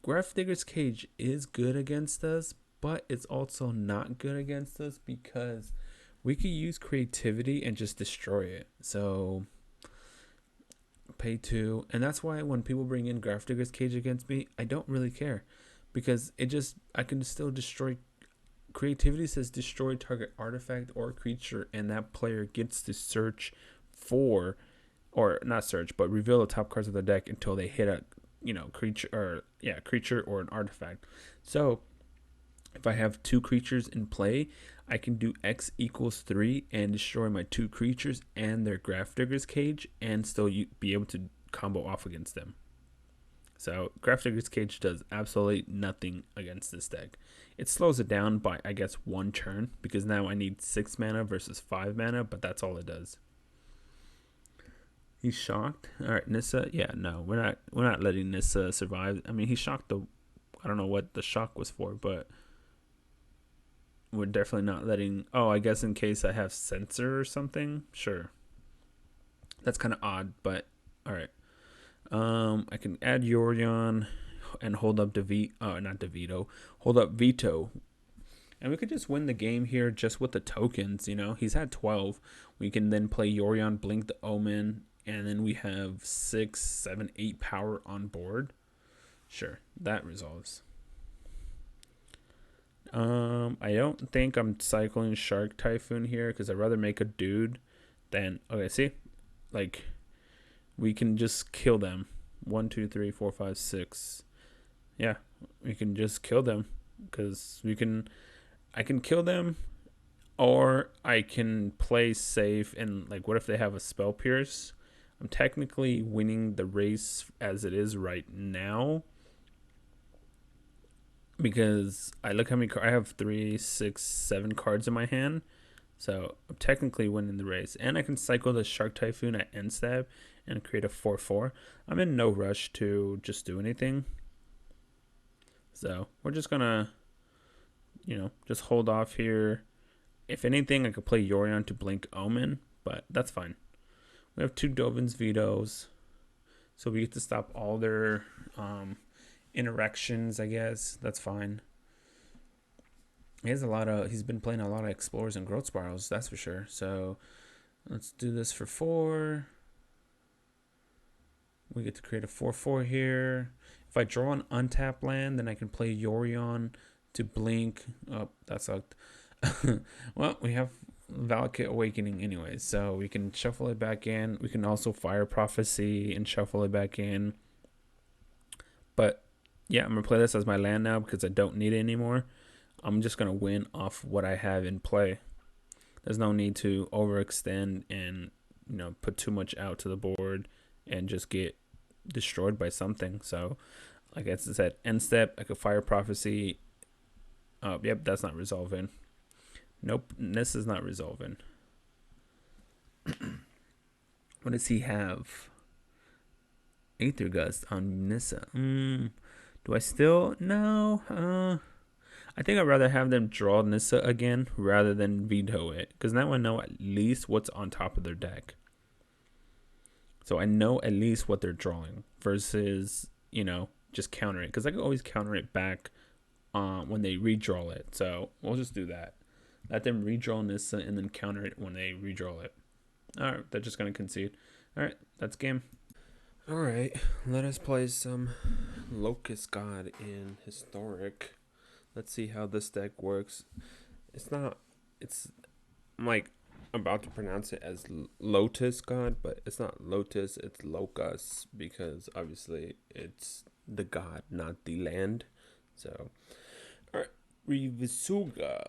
Grafdigger's Cage is good against us, but it's also not good against us because we could use creativity and just destroy it. So pay 2, and that's why when people bring in Grafdigger's Cage against me, I don't really care, because I can still destroy. Creativity says destroy target artifact or creature, and that player gets to search for, or not search, but reveal the top cards of the deck until they hit a creature or an artifact. So if I have 2 creatures in play, I can do X equals 3 and destroy my 2 creatures and their Grafdigger's Cage and still be able to combo off against them. So Grafdigger's Cage does absolutely nothing against this deck. It slows it down by, I guess, 1 turn, because now I need 6 mana versus 5 mana, but that's all it does. He's shocked. All right, Nissa. Yeah, no, we're not letting Nissa survive. I mean, he shocked I don't know what the shock was for, but we're definitely not letting. Oh, I guess in case I have Censor or something. Sure. That's kind of odd, but all right. I can add Yorion and hold up hold up Veto. And we could just win the game here just with the tokens, He's had 12. We can then play Yorion, blink the Omen, and then we have 6, 7, 8 power on board. Sure, that resolves. I don't think I'm cycling Shark Typhoon here because I'd rather make a dude than. Okay, see? Like, we can just kill them. 1, 2, 3, 4, 5, 6. Yeah, we can just kill them because I can kill them, or I can play safe and, like, what if they have a Spell Pierce? I'm technically winning the race as it is right now, because I look how many I have 3, 6, 7 cards in my hand, so I'm technically winning the race. And I can cycle the Shark Typhoon at end stab and create a 4/4. I'm in no rush to just do anything, so we're just gonna just hold off here. If anything, I could play Yorion to blink Omen, but that's fine. We have 2 Dovin's Vetoes, so we get to stop all their interactions, I guess. That's fine. He's been playing a lot of Explorers and Growth Spirals, that's for sure. So let's do this for 4. We get to create a 4/4 here. If I draw an untapped land, then I can play Yorion to blink. Oh, that sucked. Well, we have Valakut Awakening anyway, so we can shuffle it back in. We can also Fire Prophecy and shuffle it back in. But yeah, I'm going to play this as my land now because I don't need it anymore. I'm just going to win off what I have in play. There's no need to overextend and, put too much out to the board and just get destroyed by something. So, like I said, end step, I could Fire Prophecy. Oh, yep, that's not resolving. Nope, this is not resolving. What does he have? Aether Gust on Nissa. Do I still? No. I think I'd rather have them draw Nissa again rather than veto it, because now I know at least what's on top of their deck. So I know at least what they're drawing versus, just counter it, because I can always counter it back when they redraw it. So we'll just do that. Let them redraw Nissa and then counter it when they redraw it. Alright, they're just going to concede. Alright, that's game. Alright, let us play some Locust God in Historic. Let's see how this deck works. I'm like about to pronounce it as Lotus God, but it's not Lotus, it's Locust, because obviously it's the god, not the land. So, alright, Revisuga.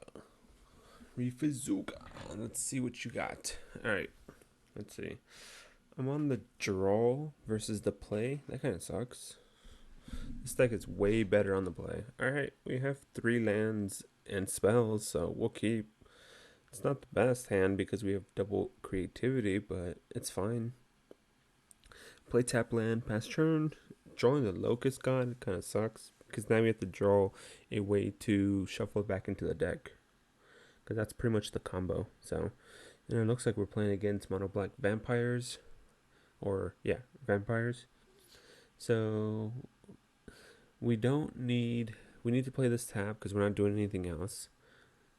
Let's see what you got. Alright, let's see. I'm on the draw versus the play. That kind of sucks. This deck is way better on the play. Alright, we have 3 lands and spells, so we'll keep. It's not the best hand because we have double creativity, but it's fine. Play tap land, pass turn. Drawing the Locust God kind of sucks because now we have to draw a way to shuffle it back into the deck, because that's pretty much the combo. So, and it looks like we're playing against mono black vampires, vampires. So we need to play this tap because we're not doing anything else.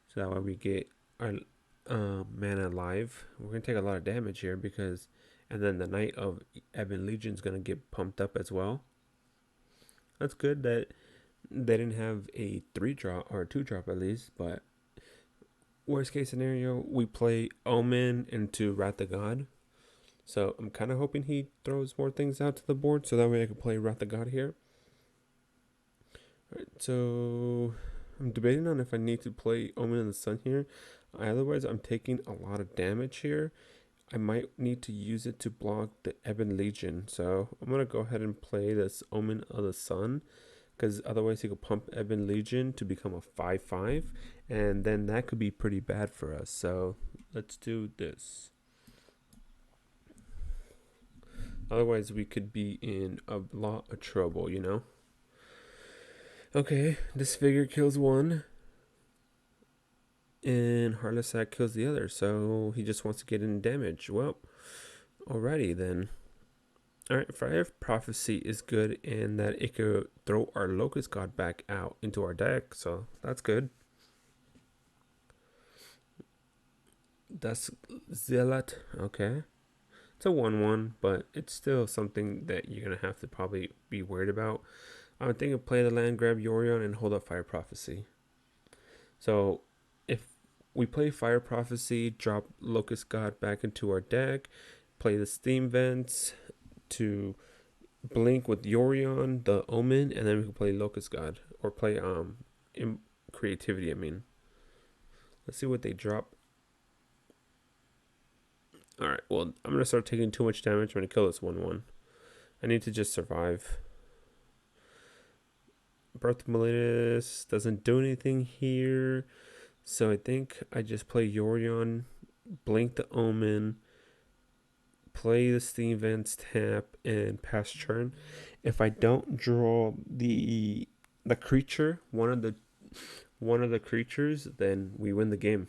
So that way we get our mana alive. We're gonna take a lot of damage here and then the Knight of Ebon Legion is gonna get pumped up as well. That's good that they didn't have a 3-drop or a 2-drop at least, but worst case scenario, we play Omen into Wrath of God. So I'm kind of hoping he throws more things out to the board so that way I can play Wrath of God here. Alright, so I'm debating on if I need to play Omen in the Sun here. Otherwise, I'm taking a lot of damage here. I might need to use it to block the Ebon Legion. So I'm going to go ahead and play this Omen of the Sun, because otherwise he could pump Ebon Legion to become a 5/5, and then that could be pretty bad for us. So let's do this. Otherwise we could be in a lot of trouble, Okay, this figure kills one, and Heartless Sac kills the other, so he just wants to get in damage. Well, alrighty then. Alright, Fire Prophecy is good in that it could throw our Locust God back out into our deck, so that's good. That's Zealot, okay. It's a 1/1, but it's still something that you're going to have to probably be worried about. I would think of play the land, grab Yorion, and hold up Fire Prophecy. So if we play Fire Prophecy, drop Locust God back into our deck, play the Steam Vents to blink with Yorion, the Omen, and then we can play Locust God, or play Creativity, I mean. Let's see what they drop. Alright, well, I'm going to start taking too much damage. I'm going to kill this 1/1. I need to just survive. Birth of Meletis doesn't do anything here. So I think I just play Yorion, blink the Omen, play the Steam Vents, tap, and pass turn. If I don't draw the creature, one of the creatures, then we win the game,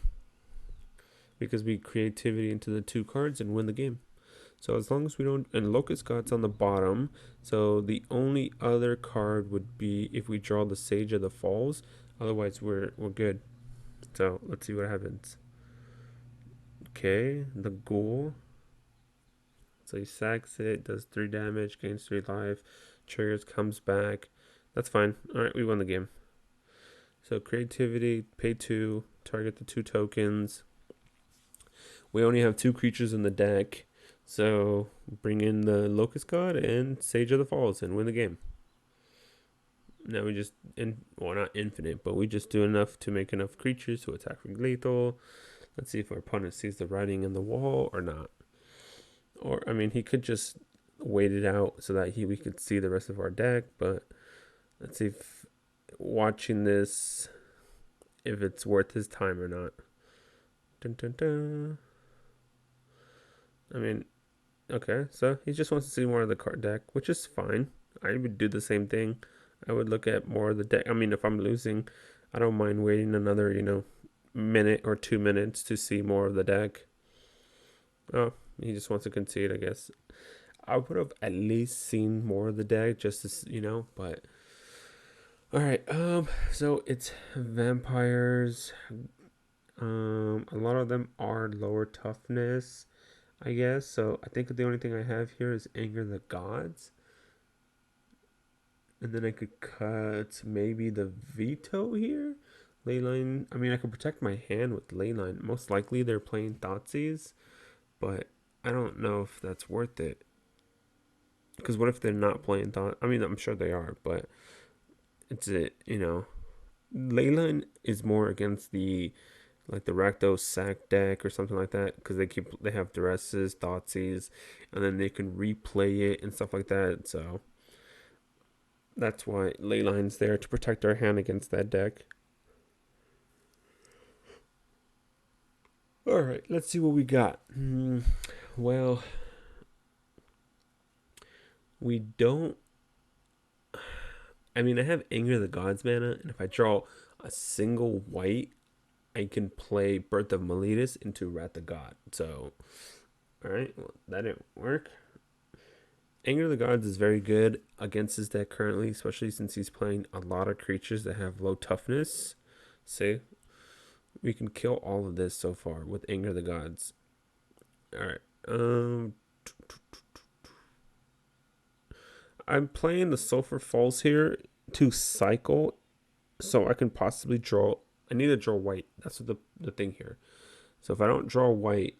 because we creativity into the 2 cards and win the game. So as long as we don't, and Locust God's on the bottom, so the only other card would be if we draw the Sage of the Falls. Otherwise, we're good. So let's see what happens. Okay, the Ghoul. So he sacks it, does 3 damage, gains 3 life, triggers, comes back. That's fine. All right, we won the game. So creativity, pay 2, target the 2 tokens. We only have 2 creatures in the deck. So bring in the Locust God and Sage of the Falls and win the game. Now we just, well, not infinite, but we just do enough to make enough creatures to attack for lethal. Let's see if our opponent sees the writing in the wall or not. Or, I mean, he could just wait it out so that we could see the rest of our deck. But let's see if watching this, if it's worth his time or not. Dun, dun, dun. I mean, okay, so he just wants to see more of the card deck, which is fine. I would do the same thing. I would look at more of the deck. I mean, if I'm losing, I don't mind waiting another, minute or 2 minutes to see more of the deck. Oh, he just wants to concede, I guess. I would have at least seen more of the deck just to, but... Alright, so it's vampires. A lot of them are lower toughness, I guess. So I think the only thing I have here is Anger the Gods. And then I could cut maybe the Veto here. Leyline. I mean, I could protect my hand with Leyline. Most likely they're playing Thoughtseize. But I don't know if that's worth it. Because what if they're not playing Thought? I mean, I'm sure they are. But it's Leyline is more against the Rakdos Sac deck or something like that, because they have Duresses, Thoughtseize, and then they can replay it and stuff like that. So that's why Leyline's there, to protect our hand against that deck. All right, let's see what we got. Well, we don't. I mean, I have Anger the Gods mana, and if I draw a single white, I can play Birth of Meletis into Wrath of God. So, alright, well, that didn't work. Anger of the Gods is very good against his deck currently, especially since he's playing a lot of creatures that have low toughness. See? We can kill all of this so far with Anger of the Gods. Alright, I'm playing the Sulfur Falls here to cycle, so I can possibly draw. I need to draw white. That's what the thing here. So if I don't draw white,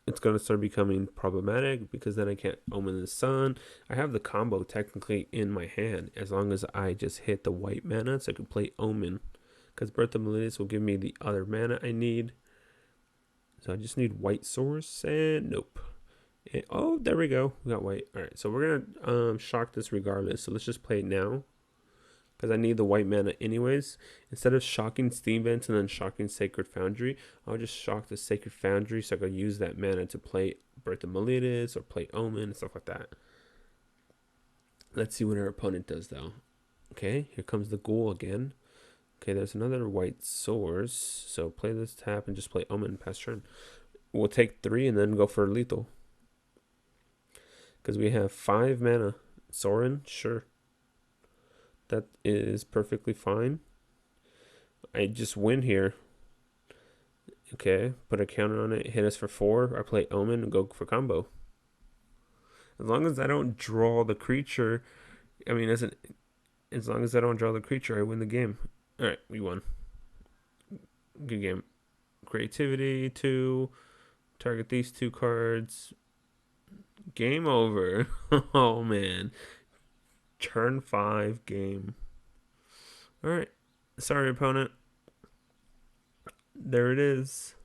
it's going to start becoming problematic, because then I can't Omen the Sun. I have the combo technically in my hand as long as I just hit the white mana, so I can play Omen, because Birth of Meletis will give me the other mana I need. So I just need white source, and nope. Oh, there we go. We got white. All right, so we're gonna shock this regardless. So let's just play it now, because I need the white mana anyways. Instead of shocking Steam Vents and then shocking Sacred Foundry, I'll just shock the Sacred Foundry so I can use that mana to play Birth of Meletis or play Omen and stuff like that. Let's see what our opponent does though. Okay, here comes the Ghoul again. Okay, there's another white source. So play this tap and just play Omen past turn. We'll take 3 and then go for lethal, because we have 5 mana. Sorin, sure. That is perfectly fine. I just win here. Okay, put a counter on it, hit us for 4. I play Omen and go for combo. As long as I don't draw the creature, I mean, as long as I don't draw the creature, I win the game. All right, we won. Good game. Creativity 2. Target these 2 cards. Game over. Oh man. Turn 5 game. Alright. Sorry, opponent. There it is.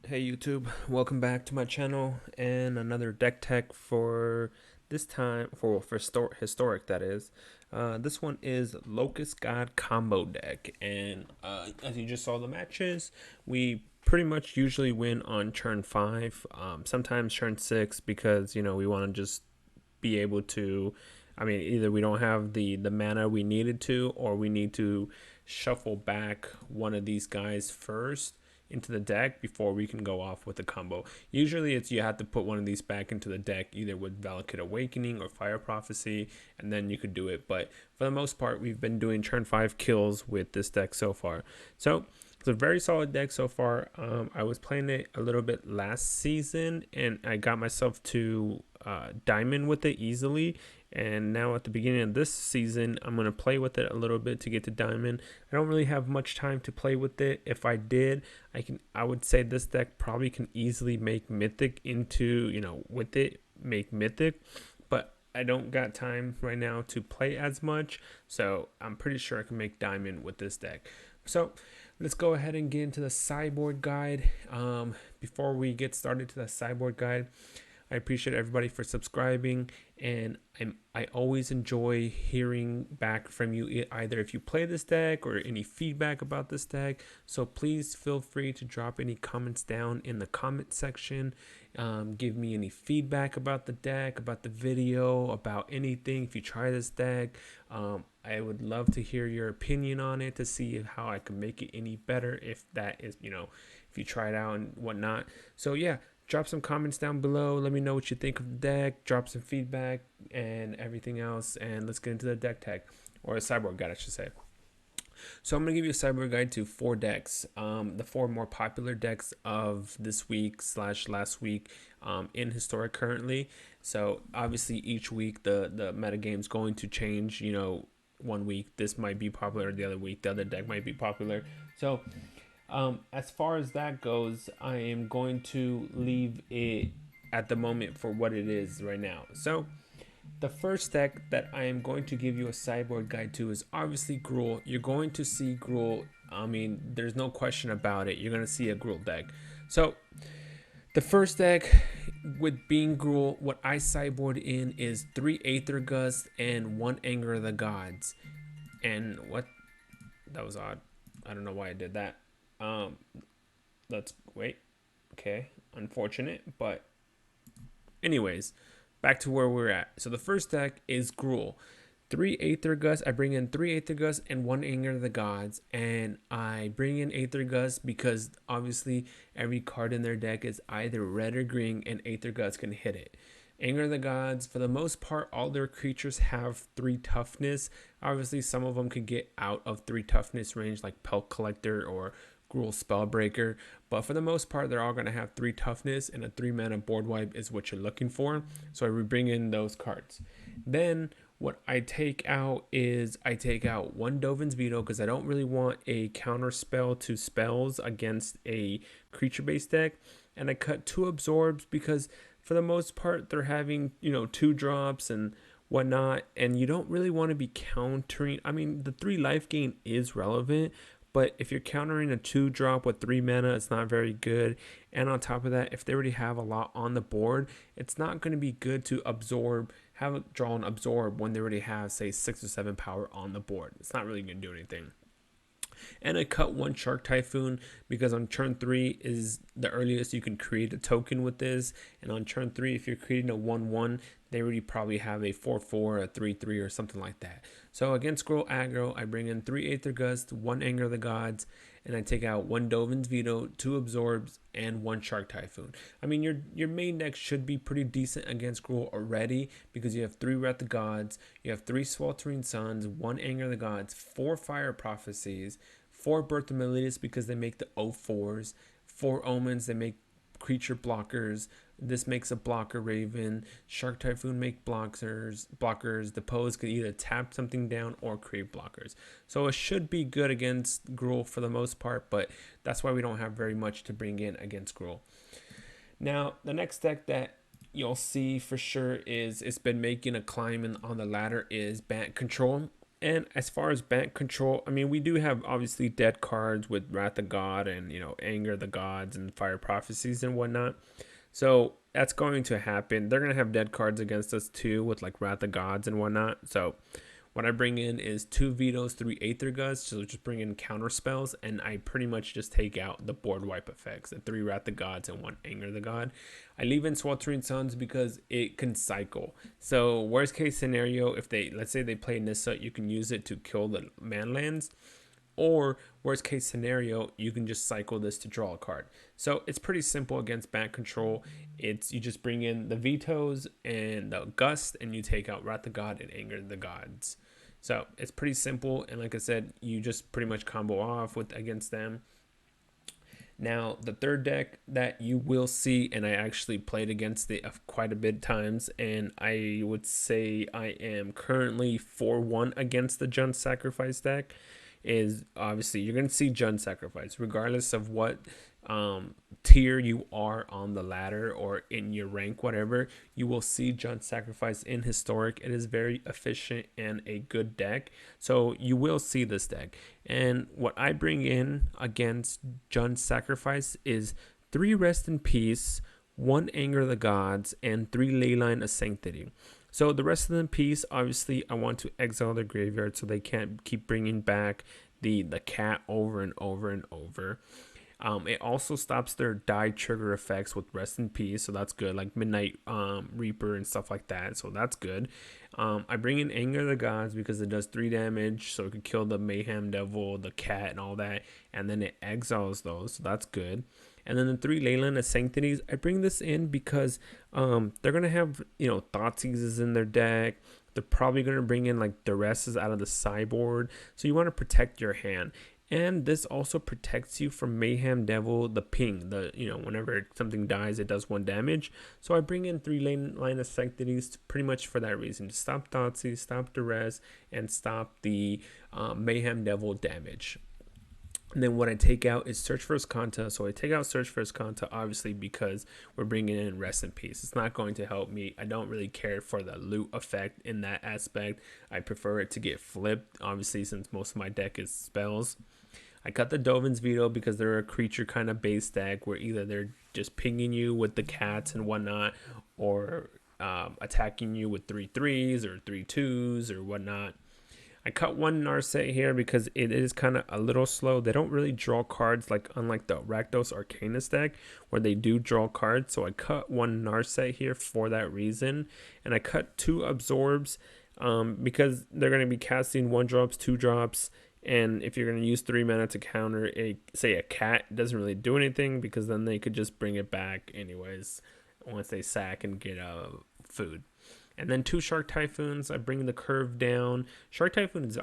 Hey YouTube, welcome back to my channel, and another deck tech for this time for historic, that is. This one is Locust God combo deck, and as you just saw the matches, we pretty much usually win on turn 5, sometimes turn 6, because we want to just be able to, I mean, either we don't have the mana we needed to, or we need to shuffle back one of these guys first into the deck before we can go off with the combo. Usually it's you have to put one of these back into the deck either with Valakut Awakening or Fire Prophecy, and then you could do it. But for the most part, we've been doing turn 5 kills with this deck so far. So it's a very solid deck so far. I was playing it a little bit last season, and I got myself to Diamond with it easily. And now at the beginning of this season, I'm going to play with it a little bit to get to Diamond. I don't really have much time to play with it. If I did, I would say this deck probably can easily make Mythic into, with it, make Mythic. But I don't got time right now to play as much. So I'm pretty sure I can make Diamond with this deck. So let's go ahead and get into the sideboard guide. Before we get started to the sideboard guide, I appreciate everybody for subscribing, and I always enjoy hearing back from you, either if you play this deck or any feedback about this deck. So please feel free to drop any comments down in the comment section. Give me any feedback about the deck, about the video, about anything. If you try this deck, I would love to hear your opinion on it to see how I can make it any better, if that is, if you try it out and whatnot. So yeah, drop some comments down below. Let me know what you think of the deck. Drop some feedback and everything else. And let's get into the deck tech, or a sideboard guide, I should say. So I'm going to give you a sideboard guide to 4 decks. The 4 more popular decks of this week / last week in Historic currently. So obviously each week the meta game is going to change. One week this might be popular, the other week the other deck might be popular. So as far as that goes, I am going to leave it at the moment for what it is right now. So the first deck that I am going to give you a sideboard guide to is obviously Gruul. You're going to see Gruul. I mean, there's no question about it. You're going to see a Gruul deck. So the first deck, with being Gruul, what I sideboard in is 3 Aether Gust and 1 Anger of the Gods. And what? That was odd. I don't know why I did that. Let's wait. Okay, unfortunate, but anyways, back to where we're at. So the first deck is Gruul. 3 Aether Gust. I bring in 3 Aether Gust and 1 Anger of the Gods. And I bring in Aether Gust because obviously every card in their deck is either red or green, and Aether Gust can hit it. Anger of the Gods, for the most part, all their creatures have 3 toughness. Obviously, some of them could get out of 3 toughness range, like Pelt Collector or Gruul Spellbreaker, but for the most part they're all going to have 3 toughness, and a 3 mana board wipe is what you're looking for. So I bring in those cards. Then what I take out is I take out 1 Dovin's Veto because I don't really want a counter spell to spells against a creature based deck, and I cut 2 Absorbs because for the most part they're having 2 drops and whatnot, and you don't really want to be countering. I mean, the 3 life gain is relevant, but if you're countering a 2-drop with 3 mana, it's not very good. And on top of that, if they already have a lot on the board, it's not going to be good to absorb, have it draw and absorb when they already have, say, 6 or 7 power on the board. It's not really going to do anything. And I cut 1 Shark Typhoon because on turn 3 is the earliest you can create a token with this. And on turn 3, if you're creating a 1/1, they already probably have a 4/4, a 3/3, or something like that. So against Gruul aggro, I bring in 3 Aether Gust, 1 Anger of the Gods, and I take out 1 Dovin's Veto, 2 Absorbs, and 1 Shark Typhoon. I mean, your main deck should be pretty decent against Gruul already because you have 3 Wrath of Gods, you have 3 Sweltering Suns, 1 Anger of the Gods, 4 Fire Prophecies, 4 Birth of Meletis because they make the 0/4s, 4 Omens, they make creature blockers. This makes a blocker Raven. Shark Typhoon make blockers. Depose could either tap something down or create blockers. So it should be good against Gruul for the most part, but that's why we don't have very much to bring in against Gruul. Now, the next deck that you'll see for sure is it's been making a climb on the ladder is Bant Control. And as far as Bant Control, I mean, we do have obviously dead cards with Wrath of God and, Anger of the Gods and Fire Prophecies and whatnot. So that's going to happen. They're going to have dead cards against us too with like Wrath of Gods and whatnot. So what I bring in is 2 Vetoes, 3 Aether Gusts. So just bring in counter spells, and I pretty much just take out the board wipe effects, the 3 Wrath of Gods and 1 Anger of the God. I leave in Sweltering Suns because it can cycle. So worst case scenario, if let's say they play Nissa, you can use it to kill the man lands. or worst case scenario, you can just cycle this to draw a card. So it's pretty simple against Bant control. It's you just bring in the vetoes and the gust, and you take out Wrath of God and Anger of the Gods. So it's pretty simple, and like I said, you just pretty much combo off with against them. Now, the third deck that you will see, and I actually played against it quite a bit times, and I would say I am currently 4-1 against the Jund Sacrifice deck, is obviously you're going to see Jund Sacrifice regardless of what tier you are on the ladder or in your rank, whatever. You will see Jund Sacrifice in Historic. It is very efficient and a good deck, so you will see this deck. And what I bring in against Jund Sacrifice is 3 Rest in Peace, 1 Anger of the Gods, and 3 Leyline of Sanctity. So the rest of the piece, obviously, I want to exile their graveyard so they can't keep bringing back the cat over and over and over. It also stops their die trigger effects with Rest in Peace, so that's good, like Midnight Reaper and stuff like that, so that's good. I bring in Anger of the Gods because it does 3 damage, so it could kill the Mayhem Devil, the cat, and all that, and then it exiles those, so that's good. And then the 3 Leyline of Sanctities, I bring this in because they're going to have, Thought Seizes in their deck. They're probably going to bring in like Duresses out of the sideboard. So you want to protect your hand. And this also protects you from Mayhem Devil, the ping. Whenever something dies, it does 1 damage. So I bring in 3 Leyline of Sanctities pretty much for that reason. To stop Thoughtseize, stop Duress, and stop the Mayhem Devil damage. And then what I take out is Search for Azcanta. So I take out Search for Azcanta, obviously, because we're bringing in Rest in Peace. It's not going to help me. I don't really care for the loot effect in that aspect. I prefer it to get flipped, obviously, since most of my deck is spells. I cut the Dovin's Veto because they're a creature kind of base deck where either they're just pinging you with the cats and whatnot, or attacking you with 3/3s or 3/2s or whatnot. I cut 1 Narset here because it is kind of a little slow. They don't really draw cards, like unlike the Rakdos Arcanist deck where they do draw cards. So I cut 1 Narset here for that reason. And I cut 2 Absorbs because they're going to be casting 1-drops, 2-drops. And if you're going to use 3 mana to counter, say a cat, it doesn't really do anything because then they could just bring it back anyways once they sack and get food. And then 2 Shark Typhoons, I bring the curve down. Shark Typhoon is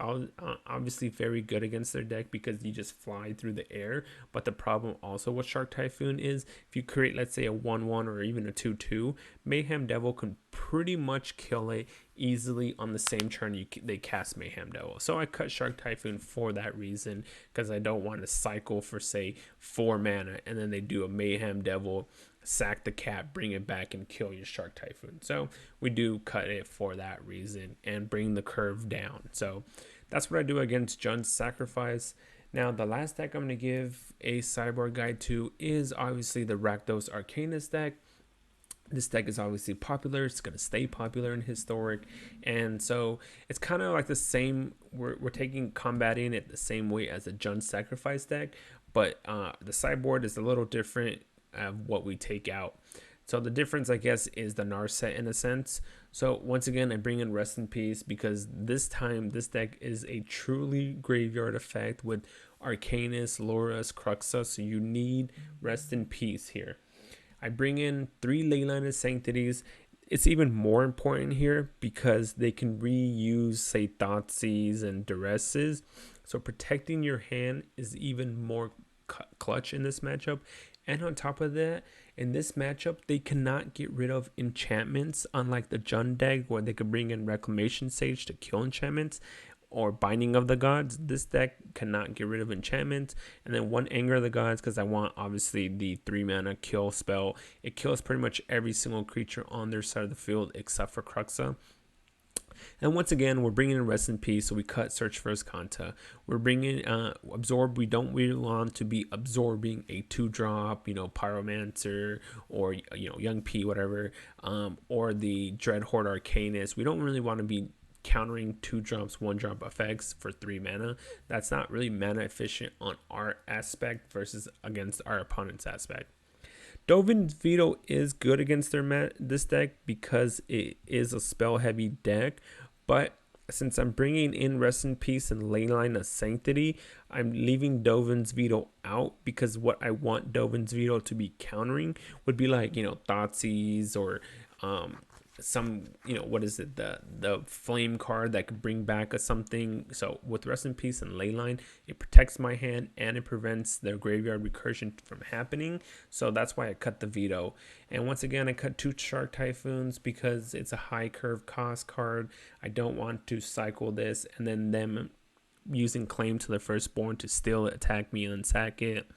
obviously very good against their deck because you just fly through the air. But the problem also with Shark Typhoon is if you create, let's say, a 1/1 or even a 2/2, Mayhem Devil can pretty much kill it easily on the same turn they cast Mayhem Devil. So I cut Shark Typhoon for that reason because I don't want to cycle for, say, 4 mana and then they do a Mayhem Devil, sack the cat, bring it back, and kill your Shark Typhoon. So we do cut it for that reason and bring the curve down. So that's what I do against Jund Sacrifice. Now, the last deck I'm going to give a sideboard guide to is obviously the Rakdos Arcanist deck. This deck is obviously popular. It's going to stay popular in Historic. And so it's kind of like the same. We're combating it the same way as a Jund Sacrifice deck. But the sideboard is a little different of what we take out. So the difference, I guess, is the Narset in a sense. So once again, I bring in Rest in Peace because this time this deck is a truly graveyard effect with Arcanist, Loras, Cruxa. So you need Rest in Peace here. I bring in 3 Leyline of Sanctities. It's even more important here because they can reuse, say, Thoughtseize and Duresses. So protecting your hand is even more clutch in this matchup. And on top of that, in this matchup, they cannot get rid of enchantments, unlike the Jund deck where they could bring in Reclamation Sage to kill enchantments, or Binding of the Gods. This deck cannot get rid of enchantments. And then 1 Anger of the Gods because I want, obviously, the 3 mana kill spell. It kills pretty much every single creature on their side of the field except for Cruxa. And once again, we're bringing in Rest in Peace, so we cut Search for Azcanta. We're bringing Absorb. We don't really want to be absorbing a 2-drop, Pyromancer or, Young P, whatever, or the Dreadhorde Arcanist. We don't really want to be countering 2-drops, 1-drop effects for 3 mana. That's not really mana efficient on our aspect versus against our opponent's aspect. Dovin's Veto is good against this deck because it is a spell heavy deck, but since I'm bringing in Rest in Peace and Leyline of Sanctity, I'm leaving Dovin's Veto out, because what I want Dovin's Veto to be countering would be like, you know, Thoughtseize or some, you know, what is it, the flame card that could bring back a something. So with Rest in Peace and Leyline, it protects my hand and it prevents their graveyard recursion from happening. So that's why I cut the veto. And once again, I cut 2 Shark Typhoons because it's a high curve cost card. I don't want to cycle this and then them using Claim to the Firstborn to still attack me and sack it.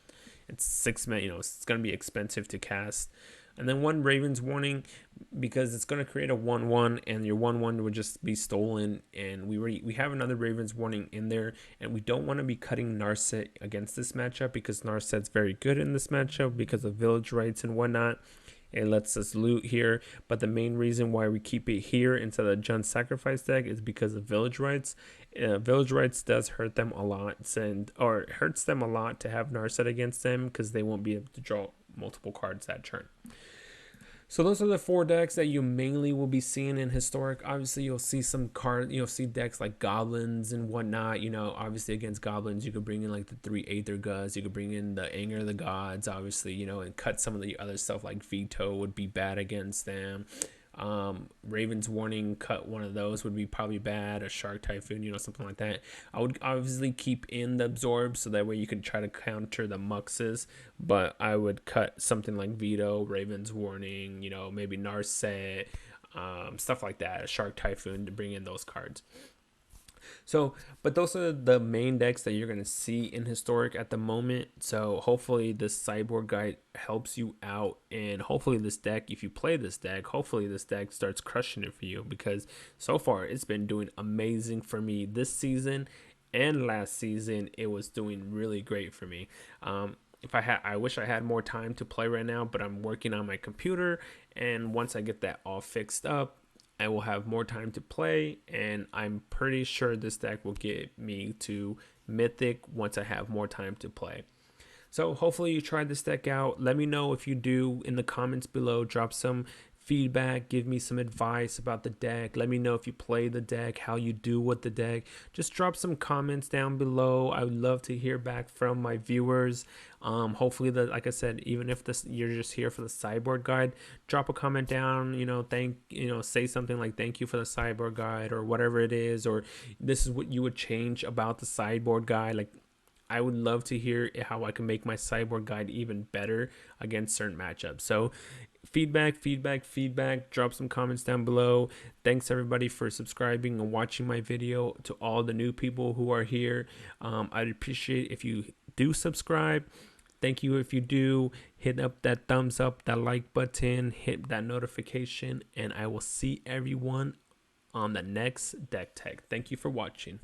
It's 6 mana, you know, it's gonna be expensive to cast. And then 1 Raven's Warning, because it's going to create a 1/1 and your 1/1 would just be stolen. And we have another Raven's Warning in there, and we don't want to be cutting Narset against this matchup, because Narset's very good in this matchup because of village rights and whatnot. It lets us loot here, but the main reason why we keep it here instead of Jund Sacrifice deck is because of village rights. Village rights does hurt them a lot, or it hurts them a lot to have Narset against them, because they won't be able to draw multiple cards that turn. So those are the 4 decks that you mainly will be seeing in Historic. Obviously, you'll see some you'll see decks like Goblins and whatnot. You know, obviously against Goblins, you could bring in like the 3 Aether Gods. You could bring in the Anger of the Gods, obviously, you know, and cut some of the other stuff like Veto would be bad against them. Raven's Warning, cut one of those would be probably bad. A Shark Typhoon, you know, something like that. I would obviously keep in the Absorb, so that way you can try to counter the Muxes, but I would cut something like Veto, Raven's Warning, you know, maybe Narset, stuff like that. A Shark Typhoon to bring in those cards. So, but those are the main decks that you're going to see in Historic at the moment. So hopefully this sideboard guide helps you out, and hopefully this deck, if you play this deck, hopefully this deck starts crushing it for you, because so far it's been doing amazing for me this season, and last season it was doing really great for me. I wish I had more time to play right now, but I'm working on my computer, and once I get that all fixed up, I will have more time to play, and I'm pretty sure this deck will get me to Mythic once I have more time to play. So hopefully you try this deck out. Let me know if you do in the comments below. Drop some feedback, give me some advice about the deck. Let me know if you play the deck, how you do with the deck. Just drop some comments down below. I would love to hear back from my viewers. Hopefully, like I said, even if you're just here for the sideboard guide, drop a comment down, you know, say something like thank you for the sideboard guide, or whatever it is, or this is what you would change about the sideboard guide. Like, I would love to hear how I can make my sideboard guide even better against certain matchups. So feedback, drop some comments down below. Thanks everybody for subscribing and watching my video. To all the new people who are here, I'd appreciate if you do subscribe. Thank you if you do. Hit up that thumbs up, that like button, hit that notification, and I will see everyone on the next deck tech. Thank you for watching.